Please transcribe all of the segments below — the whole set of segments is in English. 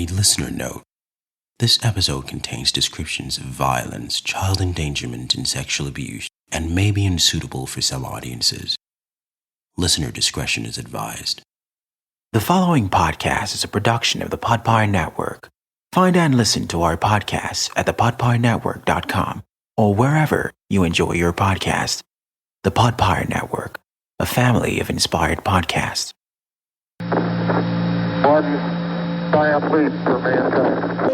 A listener note. This episode contains descriptions of violence, child endangerment, and sexual abuse, and may be unsuitable for some audiences. Listener discretion is advised. The following podcast is a production of the Podpire Network. Find and listen to our podcasts at thepodpirenetwork.com or wherever you enjoy your podcast. The Podpire Network, a family of inspired podcasts. One giant leap for mankind.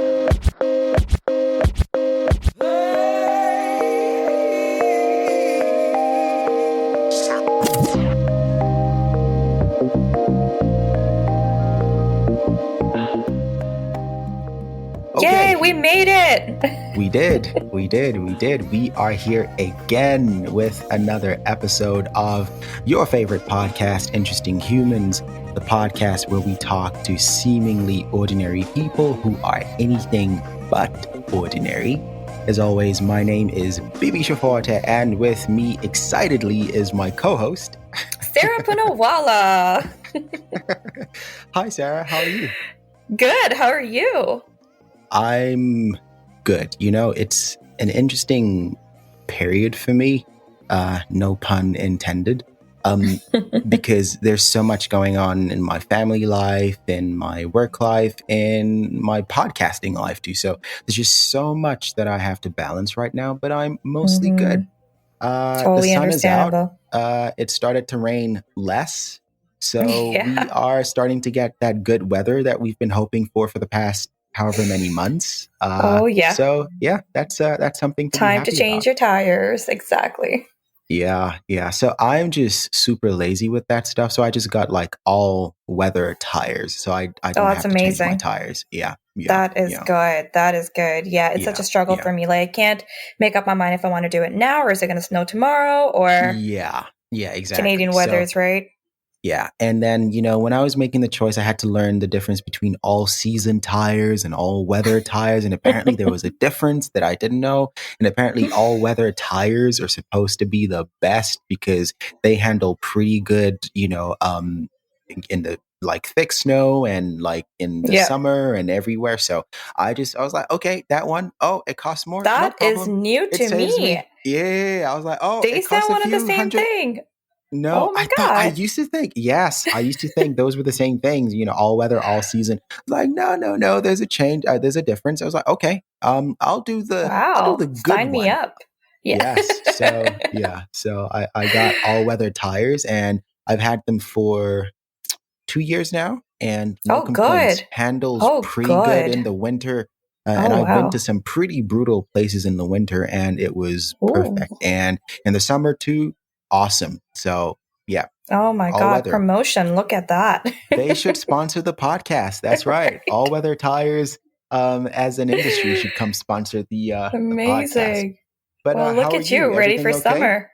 Okay. Yay, we made it! We did. We are here again with another episode of your favorite podcast, Interesting Humans, the podcast where we talk to seemingly ordinary people who are anything but ordinary. As always, my name is Bibi Shaforte, and with me excitedly is my co-host, Sarah Punawala. Hi, Sarah. How are you? Good. How are you? I'm good. You know, it's an interesting period for me. No pun intended. Because there's so much going on in my family life, in my work life, in my podcasting life too. So there's just so much that I have to balance right now, but I'm mostly good. Totally the sun is understandable. out. It started to rain less. So Yeah. we are starting to get that good weather that we've been hoping for the past however many months. Oh, yeah. So yeah, that's something to be Time happy to change about. your tires. Exactly. Yeah. So I'm just super lazy with that stuff. So I just got like all weather tires. So I don't that's have to change my amazing. Yeah. That is good. That is good. Yeah, it's such a struggle for me. Like, I can't make up my mind if I want to do it now, or is it going to snow tomorrow, or Yeah, exactly. Canadian weathers, right? Yeah. And then, you know, when I was making the choice, I had to learn the difference between all season tires and all weather tires. And apparently there was a difference that I didn't know. And apparently all weather tires are supposed to be the best because they handle pretty good, you know, in the like thick snow and like in the summer and everywhere. So I was like, okay, that one. Oh, it costs more. That no is problem. new It to saves me. Yeah. I was like, oh, They it sound costs one a of the few same hundred. thing. No, Oh my I God. used to think, I used to think those were the same things, you know, all weather, all season. Like, no, there's a change. There's a difference. I was like, okay, I'll do the good Sign me one. up. Yeah. Yes. So I got all weather tires and I've had them for 2 years now and no complaints. Good. Handles pretty good in the winter. And I've been to some pretty brutal places in the winter and it was perfect. And in the summer too, awesome. So yeah. Oh my God, weather. promotion. Look at that. They should sponsor the podcast. That's right. All weather tires as an industry should come sponsor the Amazing. podcast. But well, look at you, ready for summer.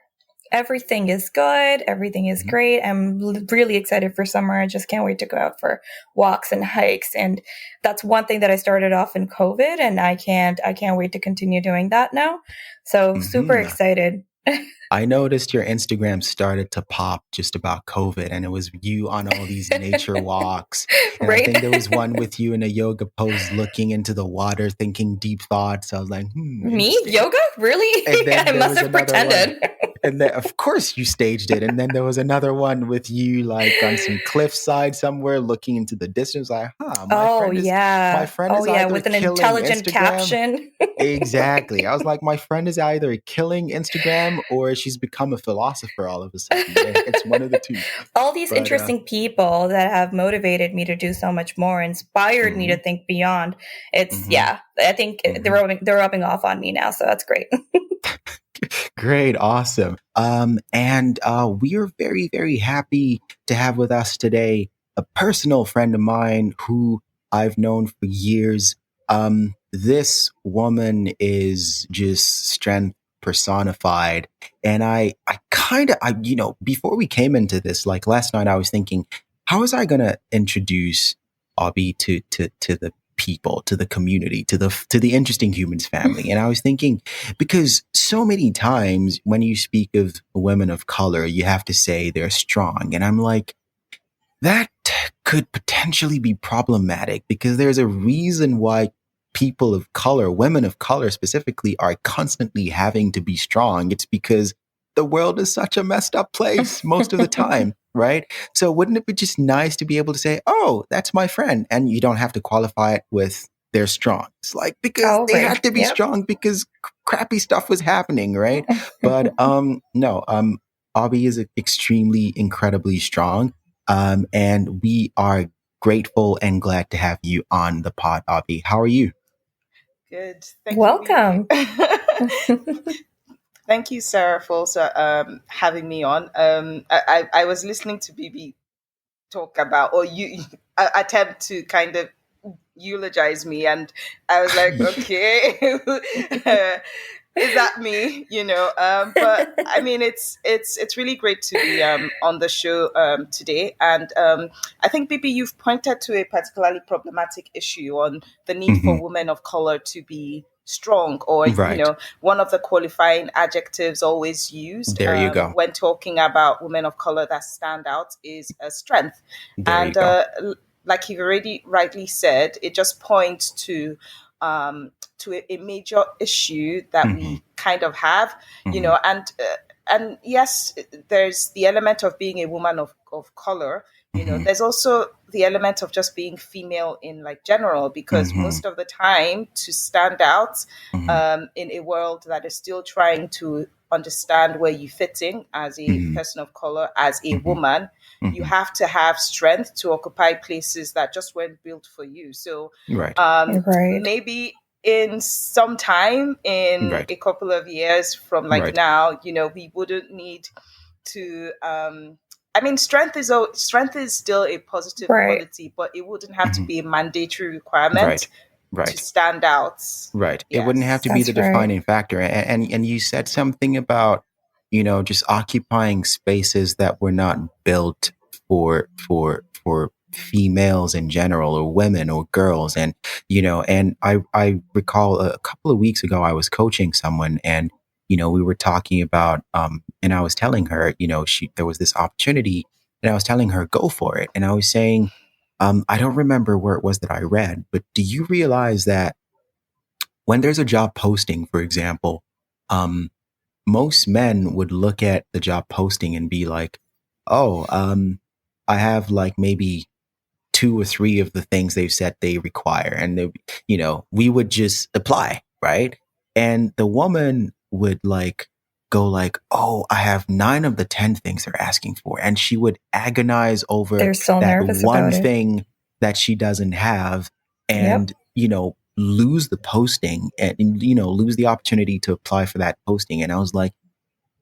Everything is good. Everything is great. I'm really excited for summer. I just can't wait to go out for walks and hikes. And that's one thing that I started off in COVID, and I can't wait to continue doing that now. So super excited. I noticed your Instagram started to pop just about COVID, and it was you on all these nature walks. And right? I think there was one with you in a yoga pose, looking into the water, thinking deep thoughts. I was like, me? Yoga? Really? I must have pretended. And then, of course, you staged it. And then there was another one with you, like on some cliffside somewhere, looking into the distance. Like, my friend is either with an killing intelligent Instagram. Caption. Exactly. I was like, my friend is either killing Instagram or she's become a philosopher all of a sudden. It's one of the two. All these interesting people that have motivated me to do so much more, inspired me to think beyond. It's I think they're rubbing off on me now, so that's great. Great, awesome. And we are very, very happy to have with us today a personal friend of mine who I've known for years. This woman is just strength personified. And I before we came into this, like last night, I was thinking, how was I going to introduce Obi to the people, to the community, to the Interesting Humans family? And I was thinking, because so many times when you speak of women of color, you have to say they're strong. And I'm like, that could potentially be problematic because there's a reason why people of color, women of color specifically, are constantly having to be strong. It's because the world is such a messed up place most of the time, right? So wouldn't it be just nice to be able to say, oh, that's my friend, and you don't have to qualify it with they're strong. It's like, because they Right. had to be Yep. strong because crappy stuff was happening, right? But no, Abby is extremely, incredibly strong. And we are grateful and glad to have you on the pod, Abby. How are you? Good. Thank Welcome. you. Thank you, Sarah, for also having me on. I was listening to BB talk about, or you attempt to kind of eulogize me, and I was like, okay, is that me? But I mean, it's really great to be on the show today, and I think BB, you've pointed to a particularly problematic issue on the need for women of color to be strong, or Right. one of the qualifying adjectives always used There you go. when talking about women of color that stand out is a strength. There you And go. like you've already rightly said, it just points to a major issue that we kind of have, and yes, there's the element of being a woman of color. There's also the element of just being female in like general, because most of the time, to stand out in a world that is still trying to understand where you fit in as a person of color, as a woman, you have to have strength to occupy places that just weren't built for you. So Right. Right. maybe in some time, in Right. a couple of years from like Right. now, we wouldn't need to I mean, strength is still a positive Right. quality, but it wouldn't have to be a mandatory requirement Right. to stand out. Right. It Yes. wouldn't have to be That's the right. defining factor. And you said something about, just occupying spaces that were not built for females in general, or women or girls. And, and I recall a couple of weeks ago, I was coaching someone, and, we were talking about, and I was telling her, there was this opportunity, and I was telling her, go for it. And I was saying, I don't remember where it was that I read, but do you realize that when there's a job posting, for example, most men would look at the job posting and be like, oh, I have like maybe 2 or 3 of the things they've said they require. And they, we would just apply. Right. And the woman would like go like, oh, I have 9 of the 10 things they're asking for. And she would agonize over They're so that nervous one about it. thing that she doesn't have, and, lose the posting, and, lose the opportunity to apply for that posting. And I was like,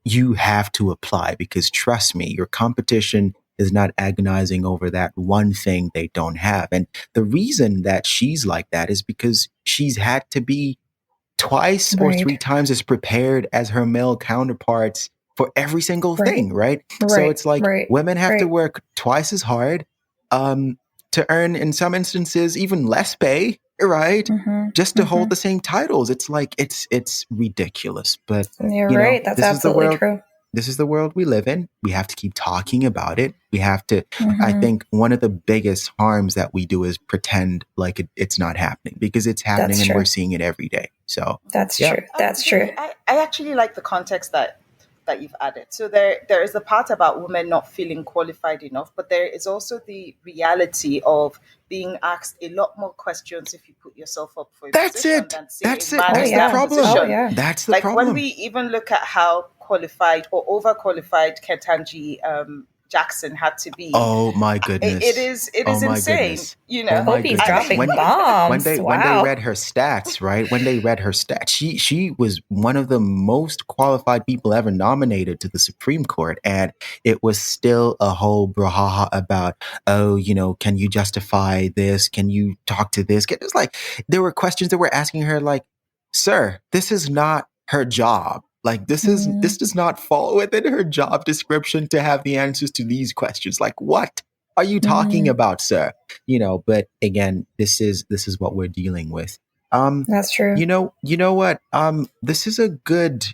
you have to apply, because trust me, your competition is not agonizing over that one thing they don't have. And the reason that she's like that is because she's had to be twice or 3 times as prepared as her male counterparts for every single thing, right? So it's like women have to work twice as hard to earn, in some instances, even less pay, right? Just to hold the same titles. It's like, it's ridiculous. But you're right. That's absolutely true. This is the world we live in. We have to keep talking about it. We have to, I think one of the biggest harms that we do is pretend like it's not happening, because it's happening, and we're seeing it every day. So that's true. That's true. I actually like the context that you've added. So there is the part about women not feeling qualified enough, but there is also the reality of being asked a lot more questions if you put yourself up for a position than say That's a man That's in that the problem. position. That's the like problem. When we even look at how qualified or overqualified Ketanji Jackson had to be. Oh my goodness! It is insane. Goodness. Hope's dropping bombs. When they read her stats, right? When they read her stats, she was one of the most qualified people ever nominated to the Supreme Court, and it was still a whole brouhaha about, oh, can you justify this? Can you talk to this? It was like there were questions that were asking her, like, sir, this is not her job. Like, this does not fall within her job description to have the answers to these questions. Like, what are you talking about, sir? But again, this is what we're dealing with. That's true. You know what? This is a good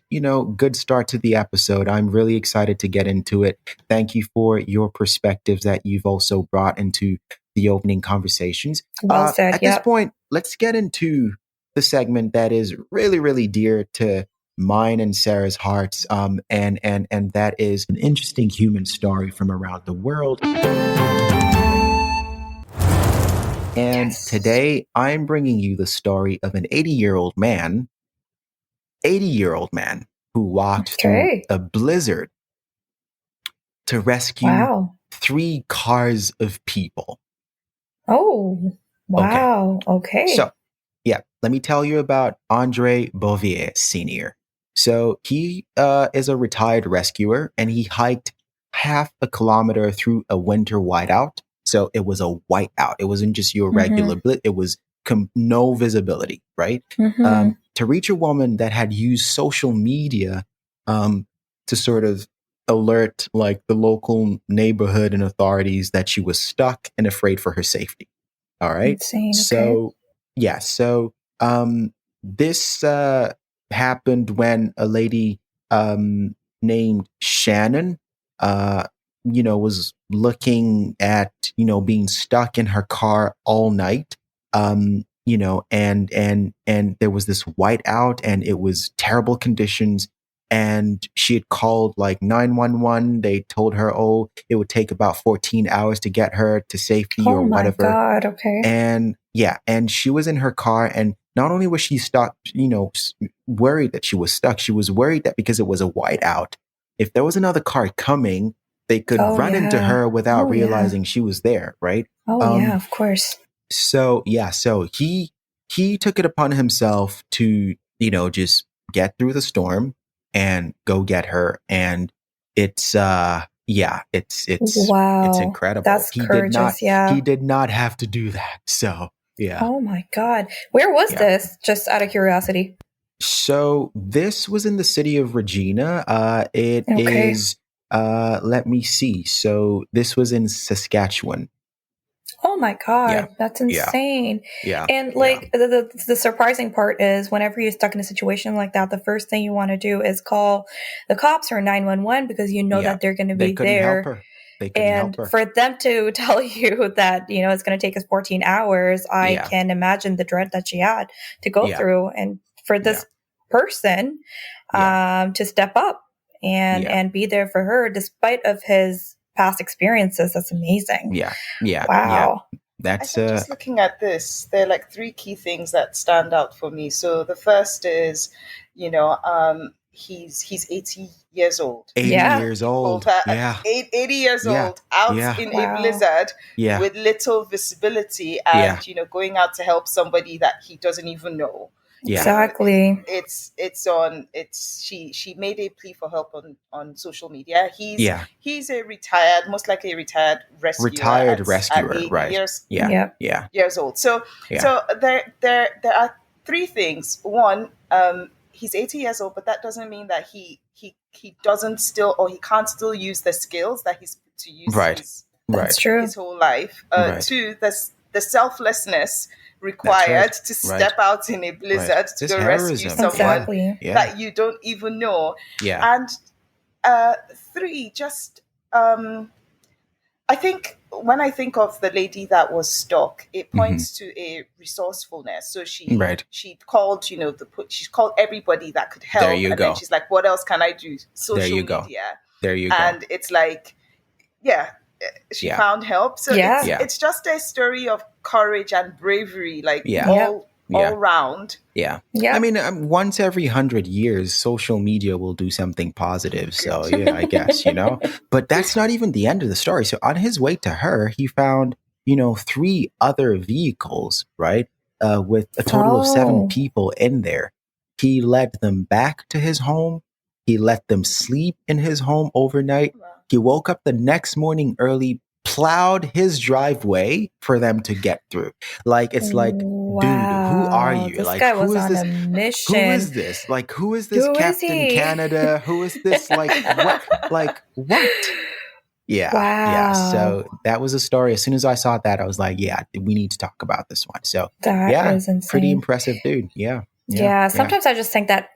start to the episode. I'm really excited to get into it. Thank you for your perspectives that you've also brought into the opening conversations. Well said. At this point, let's get into the segment that is really, really dear to mine and Sarah's hearts. And that is an interesting human story from around the world. And today I'm bringing you the story of an 80-year-old man who walked through a blizzard to rescue 3 cars of people. Oh, wow. Okay. So, yeah, let me tell you about Andre Bouvier Sr. So he is a retired rescuer, and he hiked half a kilometer through a winter whiteout. So it was a whiteout. It wasn't just your regular blitz. It was no visibility, right? To reach a woman that had used social media to sort of alert like the local neighborhood and authorities that she was stuck and afraid for her safety. All right. Insane. So yeah. So this happened when a lady named Shannon was looking at, being stuck in her car all night, and there was this whiteout and it was terrible conditions. And she had called like 911. They told her, it would take about 14 hours to get her to safety or whatever. Oh my God. Okay. And yeah, and she was in her car, and not only was she stuck, worried that she was stuck, she was worried that because it was a whiteout, if there was another car coming, they could run into her without realizing she was there, right? Yeah, of course. So he took it upon himself to, just get through the storm and go get her. And it's incredible. That's courageous. He did not have to do that. So yeah. Oh my God. Where was this? Just out of curiosity. So this was in the city of Regina. It is. Let me see. So this was in Saskatchewan. Oh my God, that's insane. Yeah. And like the surprising part is whenever you're stuck in a situation like that, the first thing you want to do is call the cops or 911 because you know that they're going to be there. And for them to tell you that, it's going to take us 14 hours, I can imagine the dread that she had to go through. And for this person to step up and be there for her despite of his past experiences, that's amazing. Wow. That's just looking at this, there are like 3 key things that stand out for me. So the first is, he's 80 years old. 80 years old. 80 years old out in a blizzard with little visibility and going out to help somebody that he doesn't even know. Exactly. She made a plea for help on social media. He's most likely a retired rescuer. Right. Years old. So there are 3 things. One, he's 80 years old, but that doesn't mean that he doesn't still, or he can't still use the skills that he's put to use his whole life. 2, the selflessness required to step out in a blizzard to go rescue someone that you don't even know. And 3, just I think when I think of the lady that was stuck, it points to a resourcefulness. So she called, she called everybody that could help. Then she's like, what else can I do? Social media. There you go. And it's like, she found help. So it's just a story of courage and bravery, like all round. I mean, once every 100 years, social media will do something positive. So I guess, but that's not even the end of the story. So on his way to her, he found, 3 other vehicles, right? With a total of 7 people in there. He led them back to his home. He let them sleep in his home overnight. Wow. He woke up the next morning early, plowed his driveway for them to get through. Like, it's like, dude, who are you? This like, guy was on a mission. Who is this? Like, who is this Captain Canada? Who is this? Like, what? Like, what? Yeah. Yeah. So that was a story. As soon as I saw that, I was like, yeah, we need to talk about this one. So That is insane. pretty impressive dude. Yeah. Yeah. Sometimes I just think that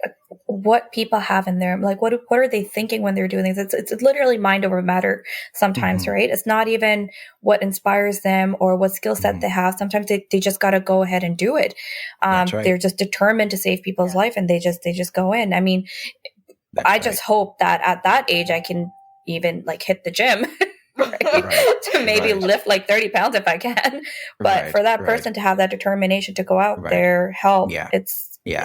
what people have in there, like what are they thinking when they're doing things? It's literally mind over matter sometimes, right? It's not even what inspires them or what skill set they have. Sometimes they just got to go ahead and do it. That's right. They're just determined to save people's life, and they just go in. I mean, I just hope that at that age I can even like hit the gym. To maybe lift like 30 pounds if I can. But for that person to have that determination to go out there, help, it's He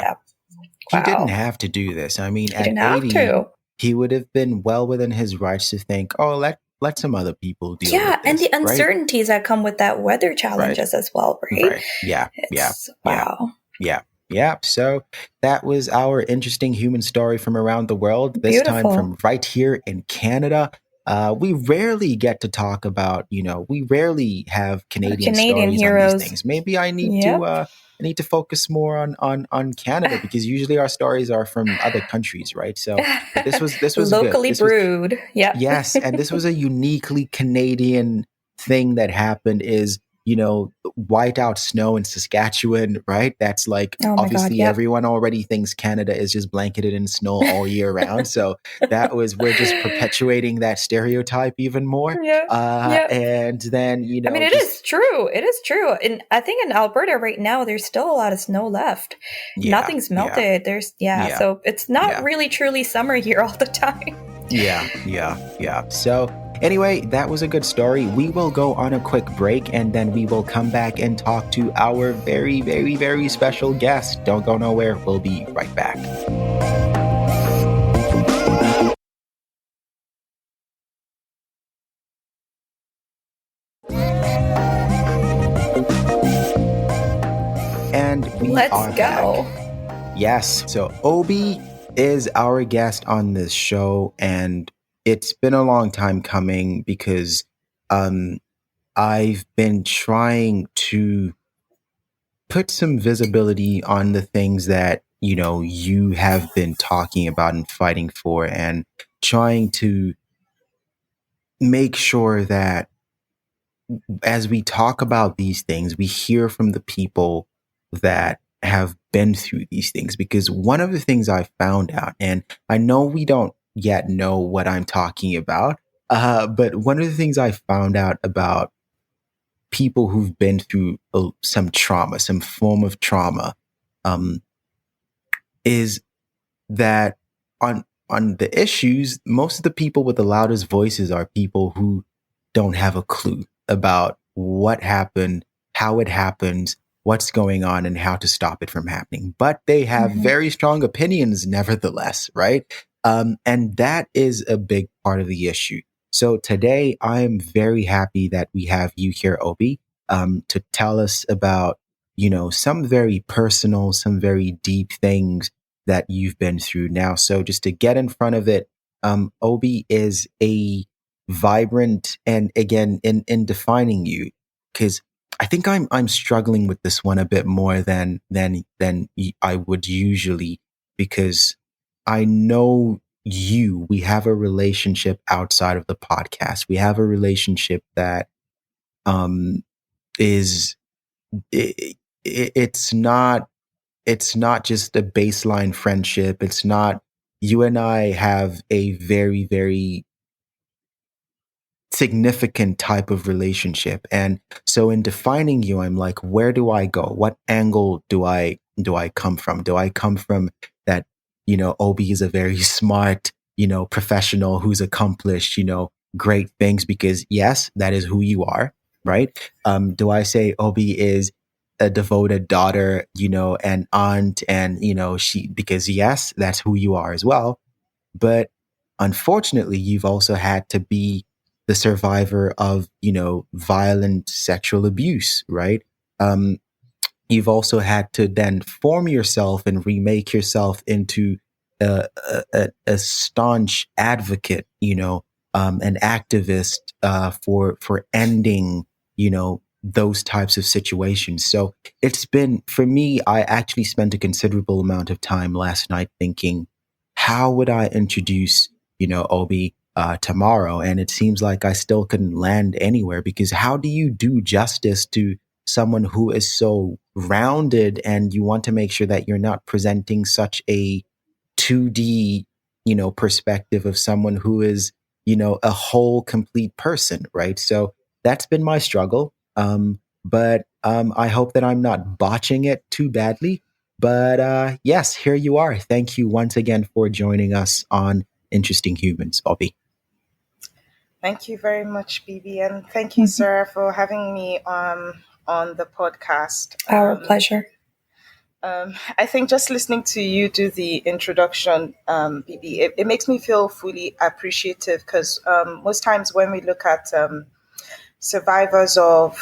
didn't have to do this. I mean, at 80, he would have been well within his rights to think, oh, let some other people deal with this. And the uncertainties that come with that weather challenges as well, right? Wow. Yeah. So that was our interesting human story from around the world, this time from right here in Canada. We rarely get to talk about, we rarely have Canadian stories heroes on these things. Maybe I need to focus more on Canada, because usually our stories are from other countries, right? So this was locally brewed. Yes, and this was a uniquely Canadian thing that happened. Is whiteout snow in Saskatchewan, right? That's like, obviously everyone already thinks Canada is just blanketed in snow all year round. So we're just perpetuating that stereotype even more. And then, I mean, it is true. It is true. And I think in Alberta right now, there's still a lot of snow left. Nothing's melted. So it's not really truly summer here all the time. Yeah. So anyway, that was a good story. We will go on a quick break, and then we will come back and talk to our very, very, very special guest. Don't go nowhere. We'll be right back. And Let's go. Back. Yes. So Obi is our guest on this show, and it's been a long time coming because I've been trying to put some visibility on the things that, you have been talking about and fighting for, and trying to make sure that as we talk about these things, we hear from the people that have been through these things. Because one of the things I found out, and I know we don't yet know what I'm talking about, but one of the things I found out about people who've been through some trauma, some form of trauma, is that on the issues, most of the people with the loudest voices are people who don't have a clue about what happened, how it happens, what's going on, and how to stop it from happening. But they have very strong opinions nevertheless, right? And that is a big part of the issue. So today, I am very happy that we have you here, Obi, to tell us about, some very personal, some very deep things that you've been through now. So just to get in front of it, Obi is a vibrant, and again, in defining you, because I think I'm struggling with this one a bit more than I would usually, because I know we have a relationship outside of the podcast. We have a relationship that it's not just a baseline friendship. It's not, you and I have a very, very significant type of relationship. And so in defining you, I'm like, where do I go? What angle do I come from? Do I come from that, Obi is a very smart, professional who's accomplished, great things, because yes, that is who you are, right? Do I say Obi is a devoted daughter, and aunt, and, because yes, that's who you are as well. But unfortunately, you've also had to be the survivor of, violent sexual abuse, right? You've also had to then form yourself and remake yourself into a staunch advocate, an activist for ending, those types of situations. So it's been, for me, I actually spent a considerable amount of time last night thinking, how would I introduce, Obi tomorrow, and it seems like I still couldn't land anywhere, because how do you do justice to someone who is so rounded, and you want to make sure that you're not presenting such a 2D, perspective of someone who is, a whole complete person, right? So that's been my struggle. But I hope that I'm not botching it too badly. But yes, here you are. Thank you once again for joining us on Interesting Humans, Obi. Thank you very much, Bibi, and thank you, Sarah, for having me on the podcast. Our pleasure. I think just listening to you do the introduction, Bibi, it makes me feel fully appreciative, because most times when we look at survivors of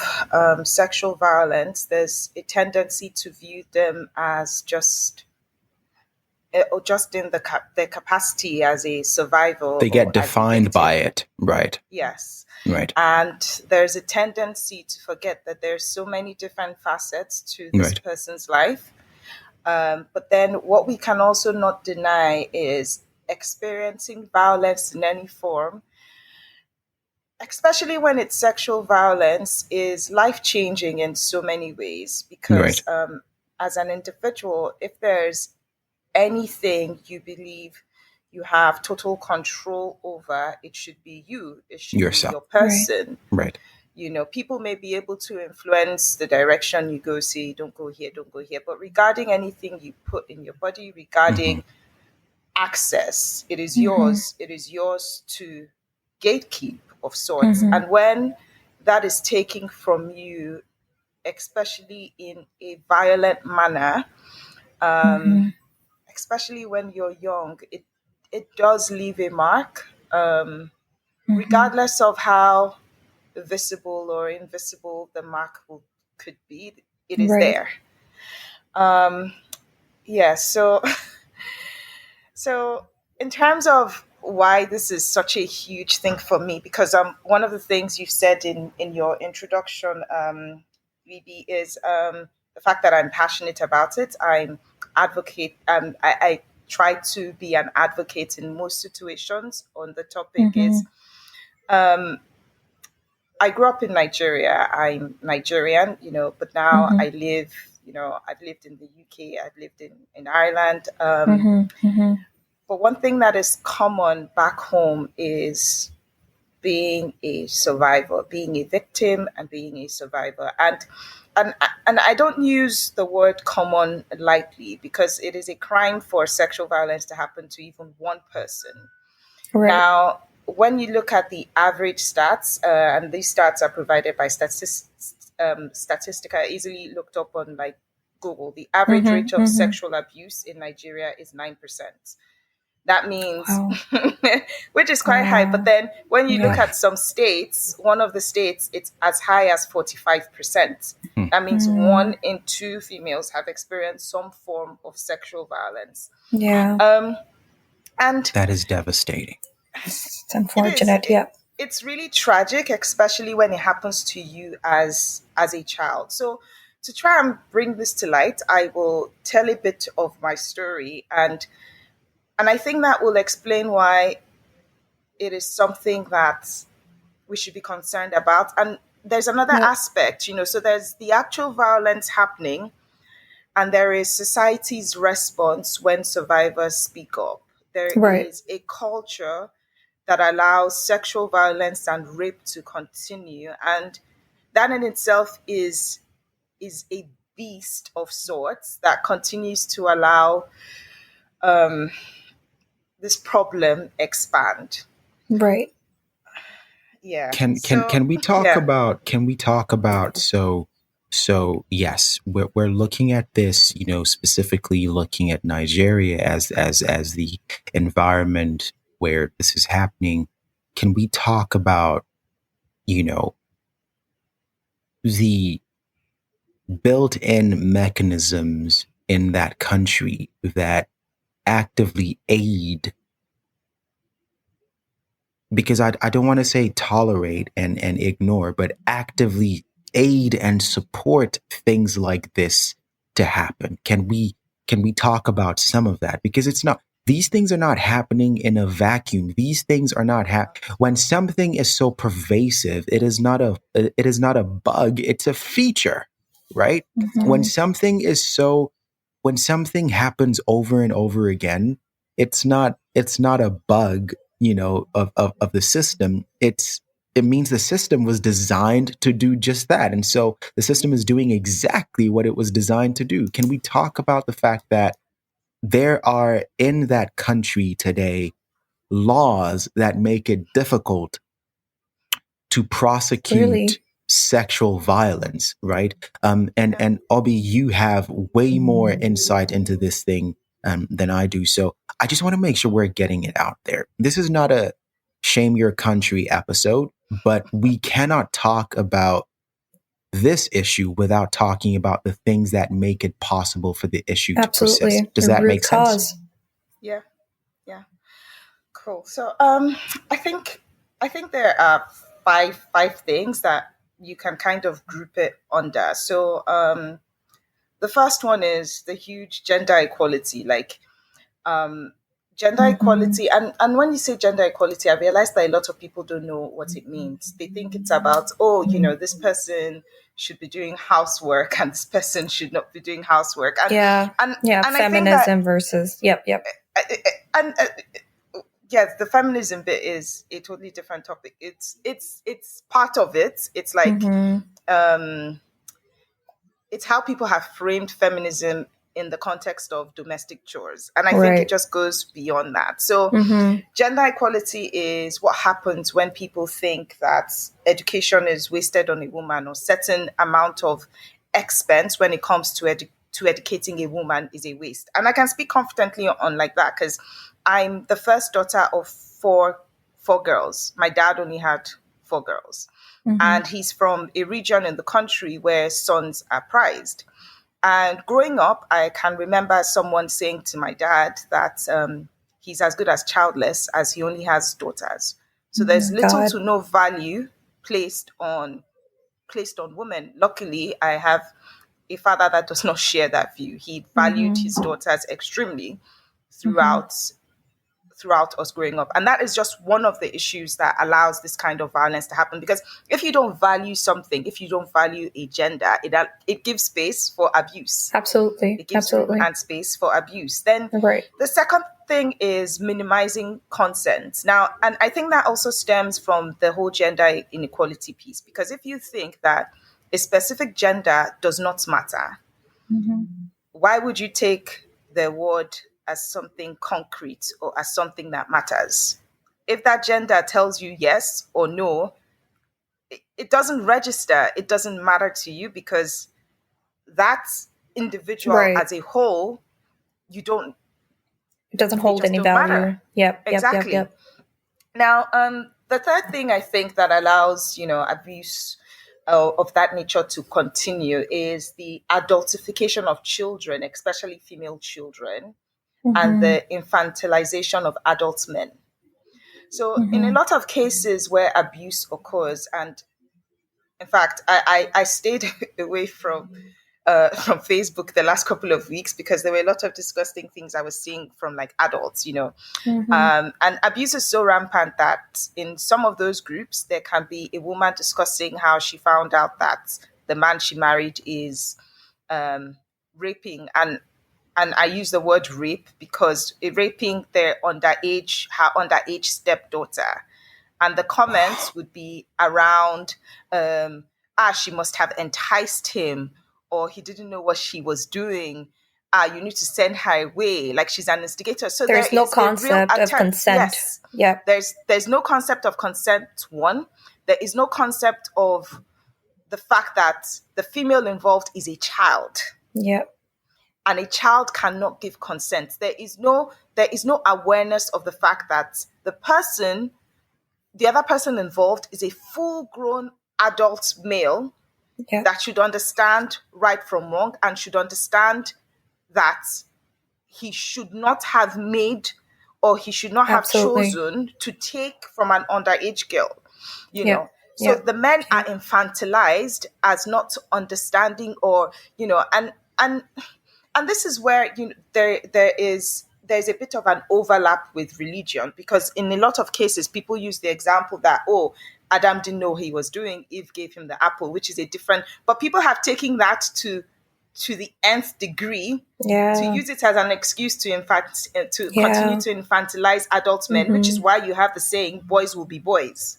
sexual violence, there's a tendency to view them as just in their capacity as a survivor. They get defined by it, right? Yes. Right. And there's a tendency to forget that there's so many different facets to this person's life. But then what we can also not deny is experiencing violence in any form, especially when it's sexual violence, is life-changing in so many ways. Because as an individual, if there's anything you believe you have total control over, it should be you. It should yourself. Be your person. Right. People may be able to influence the direction you go, say, don't go here, don't go here. But regarding anything you put in your body, regarding access, it is yours. It is yours to gatekeep of sorts. And when that is taken from you, especially in a violent manner, especially when you're young, it does leave a mark, regardless of how visible or invisible the mark could be. It is there. So in terms of why this is such a huge thing for me, because one of the things you said in your introduction, Bibi, is the fact that I'm passionate about it. I'm advocate. I try to be an advocate in most situations on the topic. Is I grew up in Nigeria. I'm Nigerian, but now I live. I've lived in the UK. I've lived in Ireland. But one thing that is common back home is being a survivor, being a victim, and being a survivor. And I don't use the word common lightly, because it is a crime for sexual violence to happen to even one person. Right. Now, when you look at the average stats, and these stats are provided by Statistica, easily looked up on Google, the average rate of sexual abuse in Nigeria is 9%. That means, which is quite high. But then when you look at some states, one of the states, it's as high as 45%. That means 1 in 2 females have experienced some form of sexual violence. Yeah. And that is devastating. It's unfortunate. It's really tragic, especially when it happens to you as a child. So to try and bring this to light, I will tell a bit of my story, and I think that will explain why it is something that we should be concerned about. And there's another aspect, so there's the actual violence happening, and there is society's response when survivors speak up. There is a culture that allows sexual violence and rape to continue. And that in itself is a beast of sorts that continues to allow this problem expand. Right. Yeah. Can we talk about so yes, we're looking at this, specifically looking at Nigeria as the environment where this is happening. Can we talk about, the built-in mechanisms in that country that actively aid, because I don't want to say tolerate and ignore, but actively aid and support things like this to happen? Can we talk about some of that? Because it's not, these things are not happening in a vacuum. These things are not when something is so pervasive, it is not a bug, it's a feature, right? When something happens over and over again, it's not a bug, of the system. It means the system was designed to do just that. And so the system is doing exactly what it was designed to do. Can we talk about the fact that there are in that country today laws that make it difficult to prosecute sexual violence, right? And Obi, you have way more insight into this thing than I do. So I just want to make sure we're getting it out there. This is not a shame your country episode, but we cannot talk about this issue without talking about the things that make it possible for the issue to persist. Does that make sense? Yeah. Cool. So I think there are five things that you can kind of group it under. So the first one is the huge gender equality, like gender equality. And when you say gender equality, I realize that a lot of people don't know what it means. They think it's about, this person should be doing housework and this person should not be doing housework. And feminism versus and yes, the feminism bit is a totally different topic. It's part of it. It's like it's how people have framed feminism in the context of domestic chores. And I think it just goes beyond that. So gender equality is what happens when people think that education is wasted on a woman, or certain amount of expense when it comes to educating a woman is a waste. And I can speak confidently on like that because I'm the first daughter of four girls. My dad only had 4 girls. And he's from a region in the country where sons are prized. And growing up, I can remember someone saying to my dad that he's as good as childless as he only has daughters. So there's little to no value placed on women. Luckily, I have a father that does not share that view. He valued his daughters extremely throughout us growing up. And that is just one of the issues that allows this kind of violence to happen. Because if you don't value something, if you don't value a gender, it gives space for abuse. Absolutely. It gives room and space for abuse. Then the second thing is minimizing consent. Now, and I think that also stems from the whole gender inequality piece. Because if you think that a specific gender does not matter, why would you take the word as something concrete or as something that matters? If that gender tells you yes or no, it doesn't register. It doesn't matter to you because that individual as a whole, it doesn't hold any value. Matter. Exactly. Yep. Now, the third thing I think that allows, abuse of that nature to continue is the adultification of children, especially female children, and the infantilization of adult men. So in a lot of cases where abuse occurs, and in fact, I stayed away from Facebook the last couple of weeks because there were a lot of disgusting things I was seeing from like adults, and abuse is so rampant that in some of those groups, there can be a woman discussing how she found out that the man she married is raping, and I use the word rape because raping her underage stepdaughter. And the comments would be around, she must have enticed him, or he didn't know what she was doing. You need to send her away, like she's an instigator. So there's no concept of consent. Yes. Yeah. There's no concept of consent. One, there is no concept of the fact that the female involved is a child. Yeah. And a child cannot give consent. There is no awareness of the fact that the other person involved is a full-grown adult male that should understand right from wrong and should understand that he should not have made or he should not have chosen to take from an underage girl, you know. So the men are infantilized as not understanding, or, and this is where there is there's a bit of an overlap with religion, because in a lot of cases people use the example that, oh, Adam didn't know what he was doing, Eve gave him the apple, which is a different, but people have taken that to the nth degree, to use it as an excuse to continue to infantilize adult men, which is why you have the saying, boys will be boys.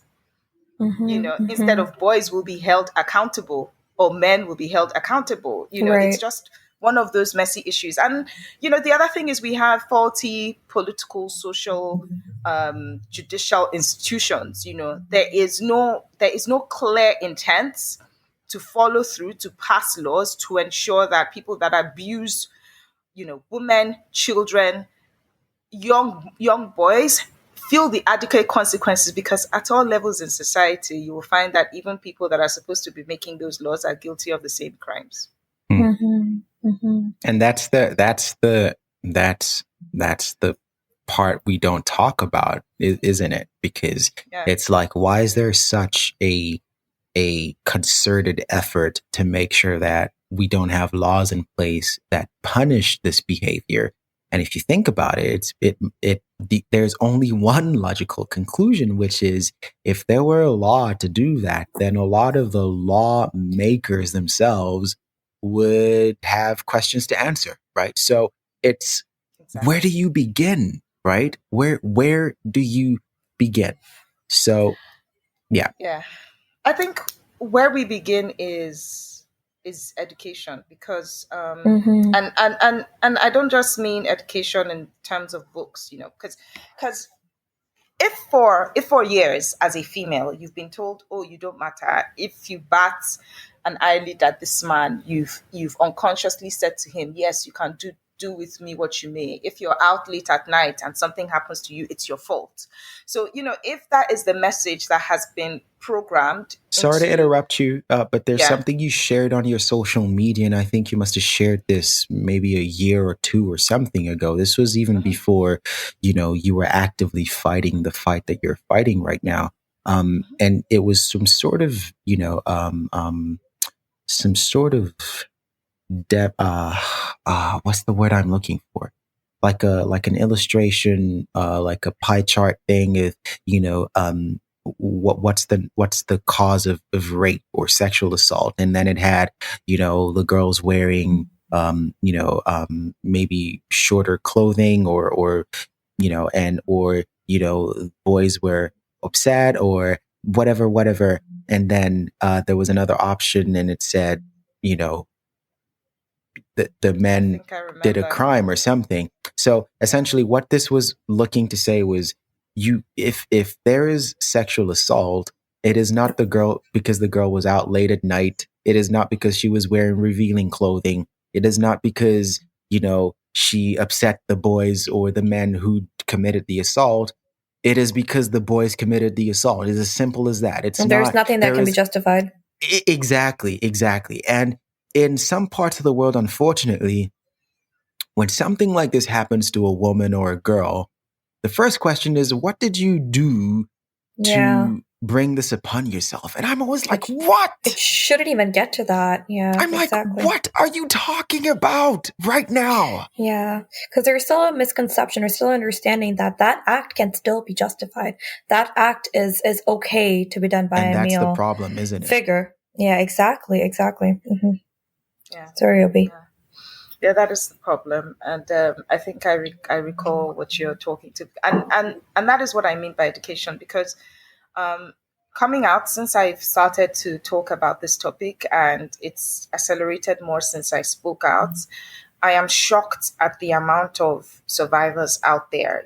Instead of boys will be held accountable, or men will be held accountable. It's just one of those messy issues. And the other thing is we have faulty political, social, judicial institutions. There is no clear intent to follow through, to pass laws to ensure that people that abuse women, children, young boys feel the adequate consequences, because at all levels in society, you will find that even people that are supposed to be making those laws are guilty of the same crimes. And that's the part we don't talk about, isn't it? Because it's like, why is there such a concerted effort to make sure that we don't have laws in place that punish this behavior? And if you think about it, there's only one logical conclusion, which is, if there were a law to do that, then a lot of the lawmakers themselves would have questions to answer, right? So it's where do you begin, right? Where do you begin? So, yeah. I think where we begin is education, because and I don't just mean education in terms of books, because if for years as a female you've been told, oh, you don't matter, if you bat an eyelid at this man, you've unconsciously said to him, yes, you can do with me what you may. If you're out late at night and something happens to you, it's your fault. So, if that is the message that has been programmed. Sorry to interrupt you, but there's something you shared on your social media, and I think you must have shared this maybe a year or two or something ago. This was even before, you were actively fighting the fight that you're fighting right now. And it was some sort of, what's the word I'm looking for? Like an illustration, like a pie chart thing of, what's the cause of rape or sexual assault, and then it had the girls wearing maybe shorter clothing, or boys were upset or whatever, and then there was another option, and it said the men did a crime or something. So essentially what this was looking to say was, if there is sexual assault, it is not the girl because the girl was out late at night. It is not because she was wearing revealing clothing. It is not because, she upset the boys or the men who committed the assault. It is because the boys committed the assault. It's as simple as that. There's nothing that can be justified. Exactly. And in some parts of the world, unfortunately, when something like this happens to a woman or a girl, the first question is, what did you do to bring this upon yourself? And I'm always like, what? It shouldn't even get to that. Yeah. I'm like, what are you talking about right now? Yeah. Because there's still a misconception or still understanding that act can still be justified. That act is okay to be done by a male. And that's the problem, isn't it? Figure. Yeah, exactly. Mm-hmm. Yeah. Sorry, Obi. Yeah, that is the problem, and I think I recall what you're talking to, and that is what I mean by education, because coming out, since I've started to talk about this topic, and it's accelerated more since I spoke out, I am shocked at the amount of survivors out there.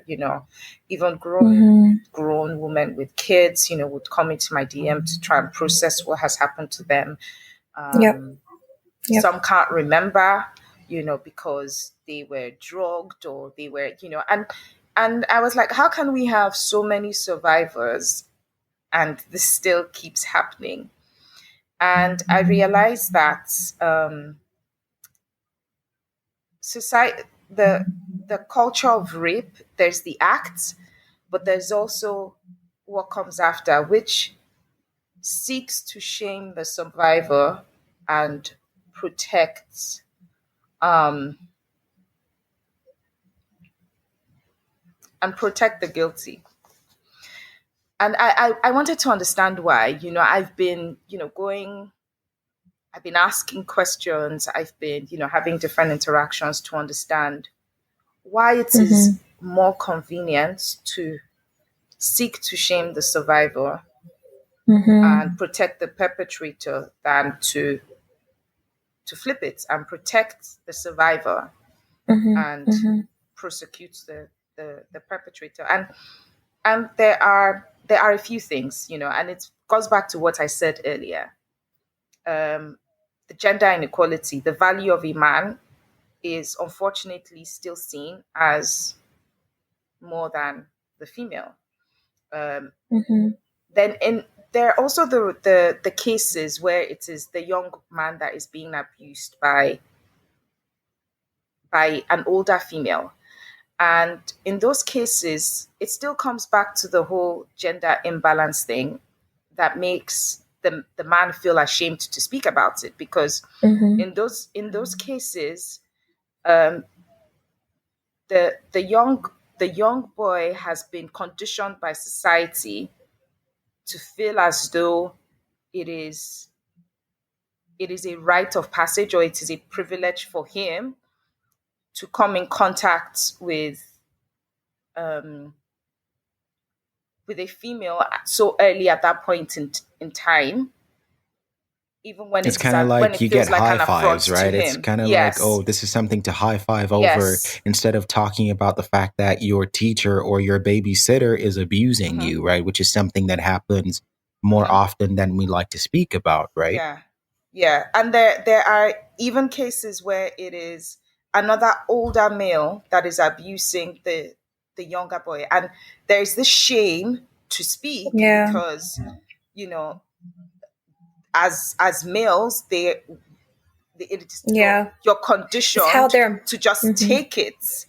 Even grown women with kids, would come into my DM to try and process what has happened to them. Yep. Some can't remember, because they were drugged or they were, and I was like, how can we have so many survivors and this still keeps happening? And I realized that society, the culture of rape, there's the act, but there's also what comes after, which seeks to shame the survivor and protect protect the guilty. And I wanted to understand why. I've been asking questions. I've been having different interactions to understand why it is more convenient to seek to shame the survivor and protect the perpetrator than to flip it and protect the survivor and prosecute the perpetrator. And there are a few things, and it goes back to what I said earlier. The gender inequality, the value of a man is unfortunately still seen as more than the female. Then there are also the cases where it is the young man that is being abused by an older female. And in those cases, it still comes back to the whole gender imbalance thing that makes the man feel ashamed to speak about it, because in those cases, the young boy has been conditioned by society to feel as though it is a rite of passage, or it is a privilege for him to come in contact with a female so early at that point in time, even when it's kind of like you get high fives, right? It's kind of like, oh, this is something to high five over, instead of talking about the fact that your teacher or your babysitter is abusing you, right? Which is something that happens more often than we like to speak about, right? Yeah. And there are even cases where it is another older male that is abusing the younger boy, and there is this shame to speak because as males you're conditioned to just take it,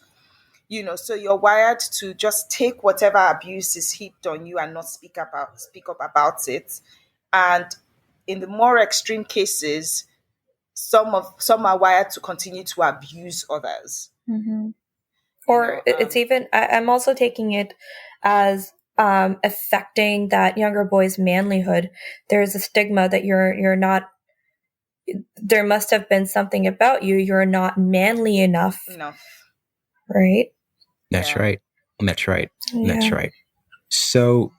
so you're wired to just take whatever abuse is heaped on you and not speak up about it. And in the more extreme cases, some are wired to continue to abuse others. Or it's even, I'm also taking it as affecting that younger boy's manlyhood. There's a stigma that you're not, there must have been something about you. You're not manly enough. Right? That's right. That's right. That's right. So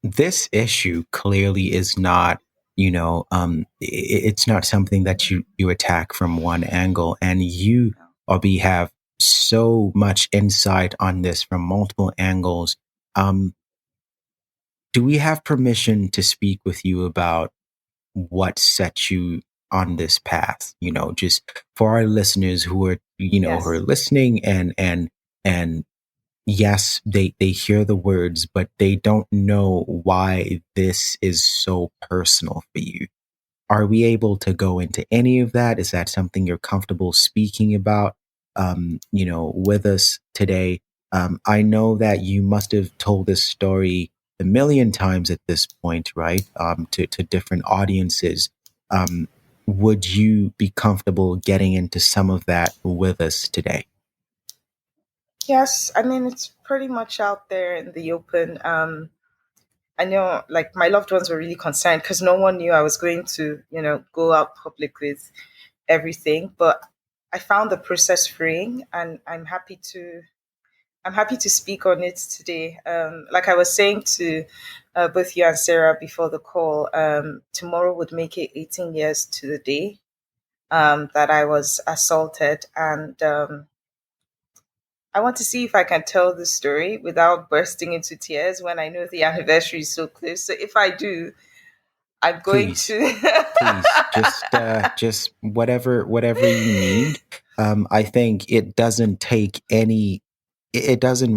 this issue clearly is not, it's not something that you attack from one angle, and you, Obi, have so much insight on this from multiple angles. Do we have permission to speak with you about what set you on this path? Just for our listeners who are, who are listening and yes, they hear the words, but they don't know why this is so personal for you. Are we able to go into any of that? Is that something you're comfortable speaking about, with us today? I know that you must have told this story a million times at this point, right? To different audiences. Would you be comfortable getting into some of that with us today? Yes, I mean, it's pretty much out there in the open. I know, like, my loved ones were really concerned because no one knew I was going to, go out public with everything. But I found the process freeing, and I'm happy to speak on it today. Like I was saying to both you and Sarah before the call, tomorrow would make it 18 years to the day that I was assaulted, and I want to see if I can tell the story without bursting into tears when I know the anniversary is so close. So if I do, I'm going to please just whatever you need. I think it doesn't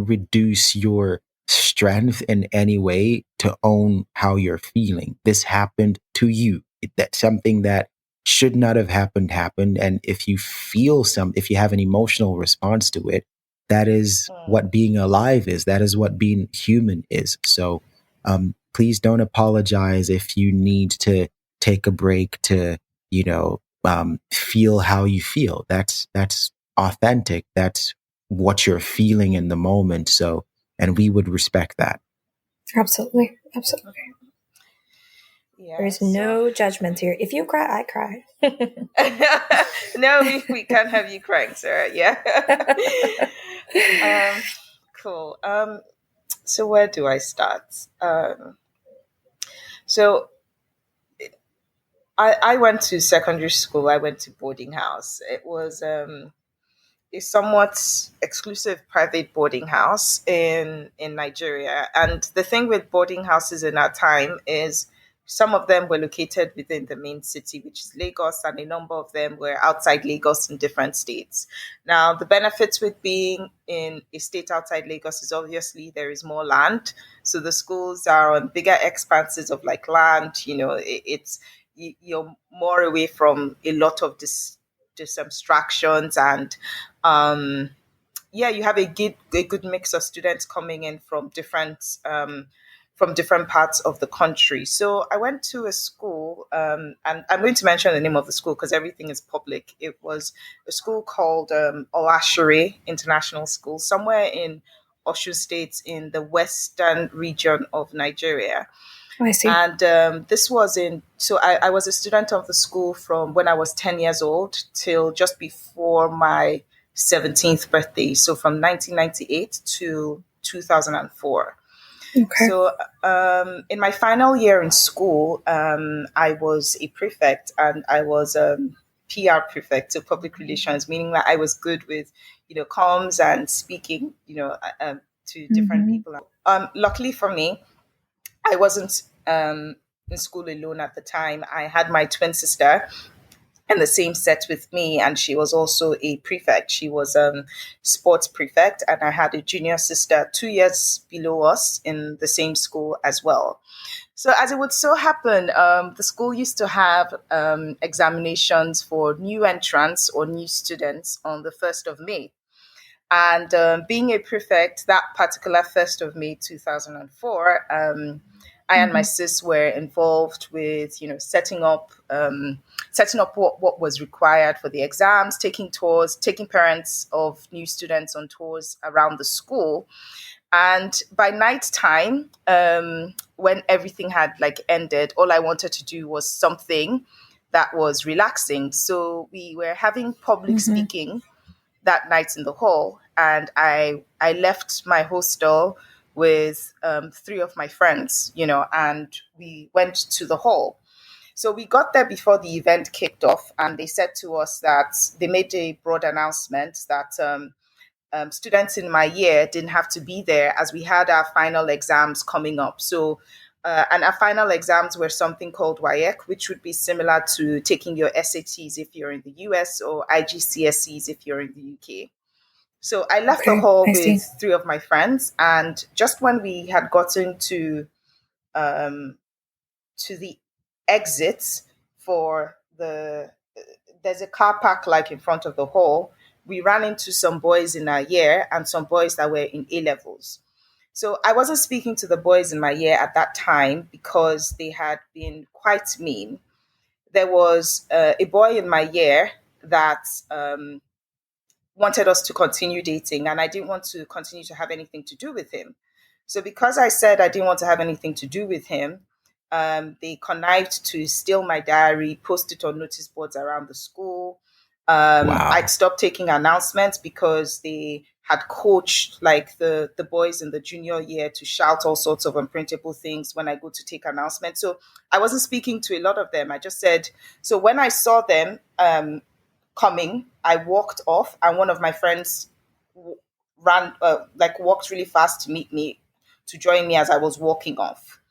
reduce your strength in any way to own how you're feeling. This happened to you. That's something that should not have happened. And if you if you have an emotional response to it, that is what being alive is. That is what being human is. So please don't apologize if you need to take a break to, feel how you feel. That's authentic. That's what you're feeling in the moment. So, and we would respect that. Absolutely. Yeah, There's no judgment here. If you cry, I cry. No, we can't have you crying, Sarah. Yeah. Cool. So where do I start? So I went to secondary school. I went to boarding house. It was a somewhat exclusive private boarding house in Nigeria. And the thing with boarding houses in our time is some of them were located within the main city, which is Lagos, and a number of them were outside Lagos in different states. Now, the benefits with being in a state outside Lagos is obviously there is more land. So the schools are on bigger expanses of like land. You're more away from a lot of distractions and you have a good mix of students coming in from different parts of the country. So I went to a school, and I'm going to mention the name of the school because everything is public. It was a school called Olashere International School, somewhere in Osun State in the western region of Nigeria. Oh, I see. And I was a student of the school from when I was 10 years old till just before my 17th birthday. So from 1998 to 2004. Okay. So in my final year in school, I was a prefect, and I was PR prefect, so public relations, meaning that I was good with, comms and speaking, to different people. Luckily for me, I wasn't in school alone at the time. I had my twin sister in the same set with me, and she was also a prefect. She was sports prefect, and I had a junior sister 2 years below us in the same school as well. So as it would so happen, the school used to have examinations for new entrants or new students on the 1st of May. And being a prefect, that particular 1st of May 2004, I and my sis were involved with, setting up what was required for the exams, taking tours, taking parents of new students on tours around the school. And by night time, when everything had ended, all I wanted to do was something that was relaxing. So we were having public speaking that night in the hall, and I left my hostel with 3 of my friends, and we went to the hall. So we got there before the event kicked off, and they said to us that they made a broad announcement that students in my year didn't have to be there as we had our final exams coming up. So and our final exams were something called WAEC, which would be similar to taking your SATs if you're in the US or IGCSEs if you're in the UK. So I left the hall with 3 of my friends, and just when we had gotten to the exits for there's a car park in front of the hall, we ran into some boys in our year and some boys that were in A levels. So I wasn't speaking to the boys in my year at that time because they had been quite mean. There was a boy in my year that wanted us to continue dating, and I didn't want to continue to have anything to do with him. So because I said I didn't want to have anything to do with him, they connived to steal my diary, post it on notice boards around the school. Wow. I'd stopped taking announcements because they had coached the boys in the junior year to shout all sorts of unprintable things when I go to take announcements. So I wasn't speaking to a lot of them. I just said, so when I saw them coming, I walked off, and one of my friends walked really fast to meet me, to join me as I was walking off.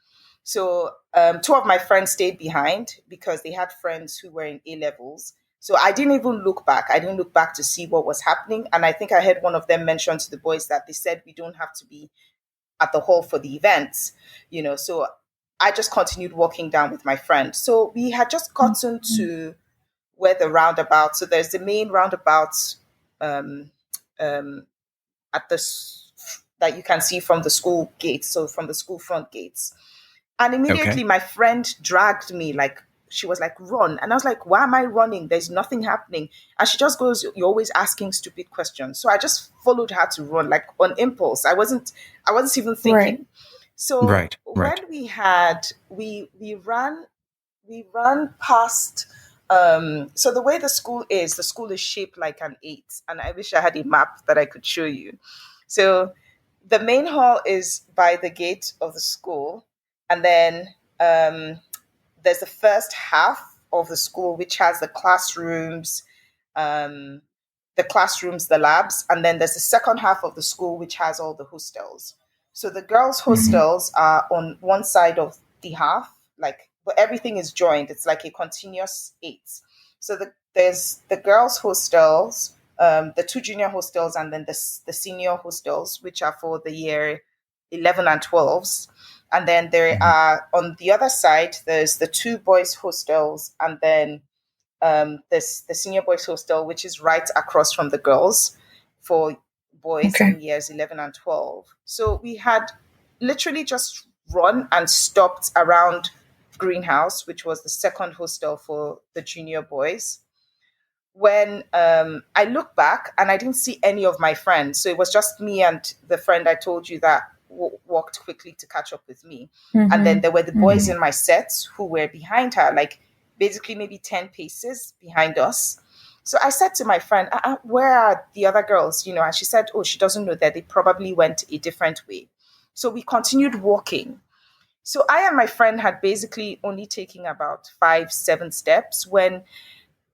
So 2 of my friends stayed behind because they had friends who were in A levels. So I didn't even look back. I didn't look back to see what was happening. And I think I heard one of them mention to the boys that they said we don't have to be at the hall for the event, So I just continued walking down with my friend. So we had just gotten to where the roundabout. So there's the main roundabout at that you can see from the school gates. So from the school front gates. And immediately my friend dragged me, she was like, run. And I was like, why am I running? There's nothing happening. And she just goes, you're always asking stupid questions. So I just followed her to run, like on impulse. I wasn't even thinking. Right. So when we ran past, so the way the school is shaped like an 8. And I wish I had a map that I could show you. So the main hall is by the gate of the school. And then there's the first half of the school, which has the classrooms, the labs. And then there's the second half of the school, which has all the hostels. So the girls' hostels are on one side of the half, but everything is joined. It's like a continuous 8. So there's the girls' hostels, the 2 junior hostels, and then the senior hostels, which are for the year 11 and 12s. And then there are, on the other side, there's the 2 boys' hostels, and then there's the senior boys' hostel, which is right across from the girls for boys in years 11 and 12. So we had literally just run and stopped around Greenhouse, which was the second hostel for the junior boys. When I look back, and I didn't see any of my friends, so it was just me and the friend I told you that walked quickly to catch up with me. And then there were the boys in my sets who were behind her, like basically maybe 10 paces behind us. So I said to my friend, where are the other girls? And she said, she doesn't know that. They probably went a different way. So we continued walking. So I and my friend had basically only taken about 5-7 steps when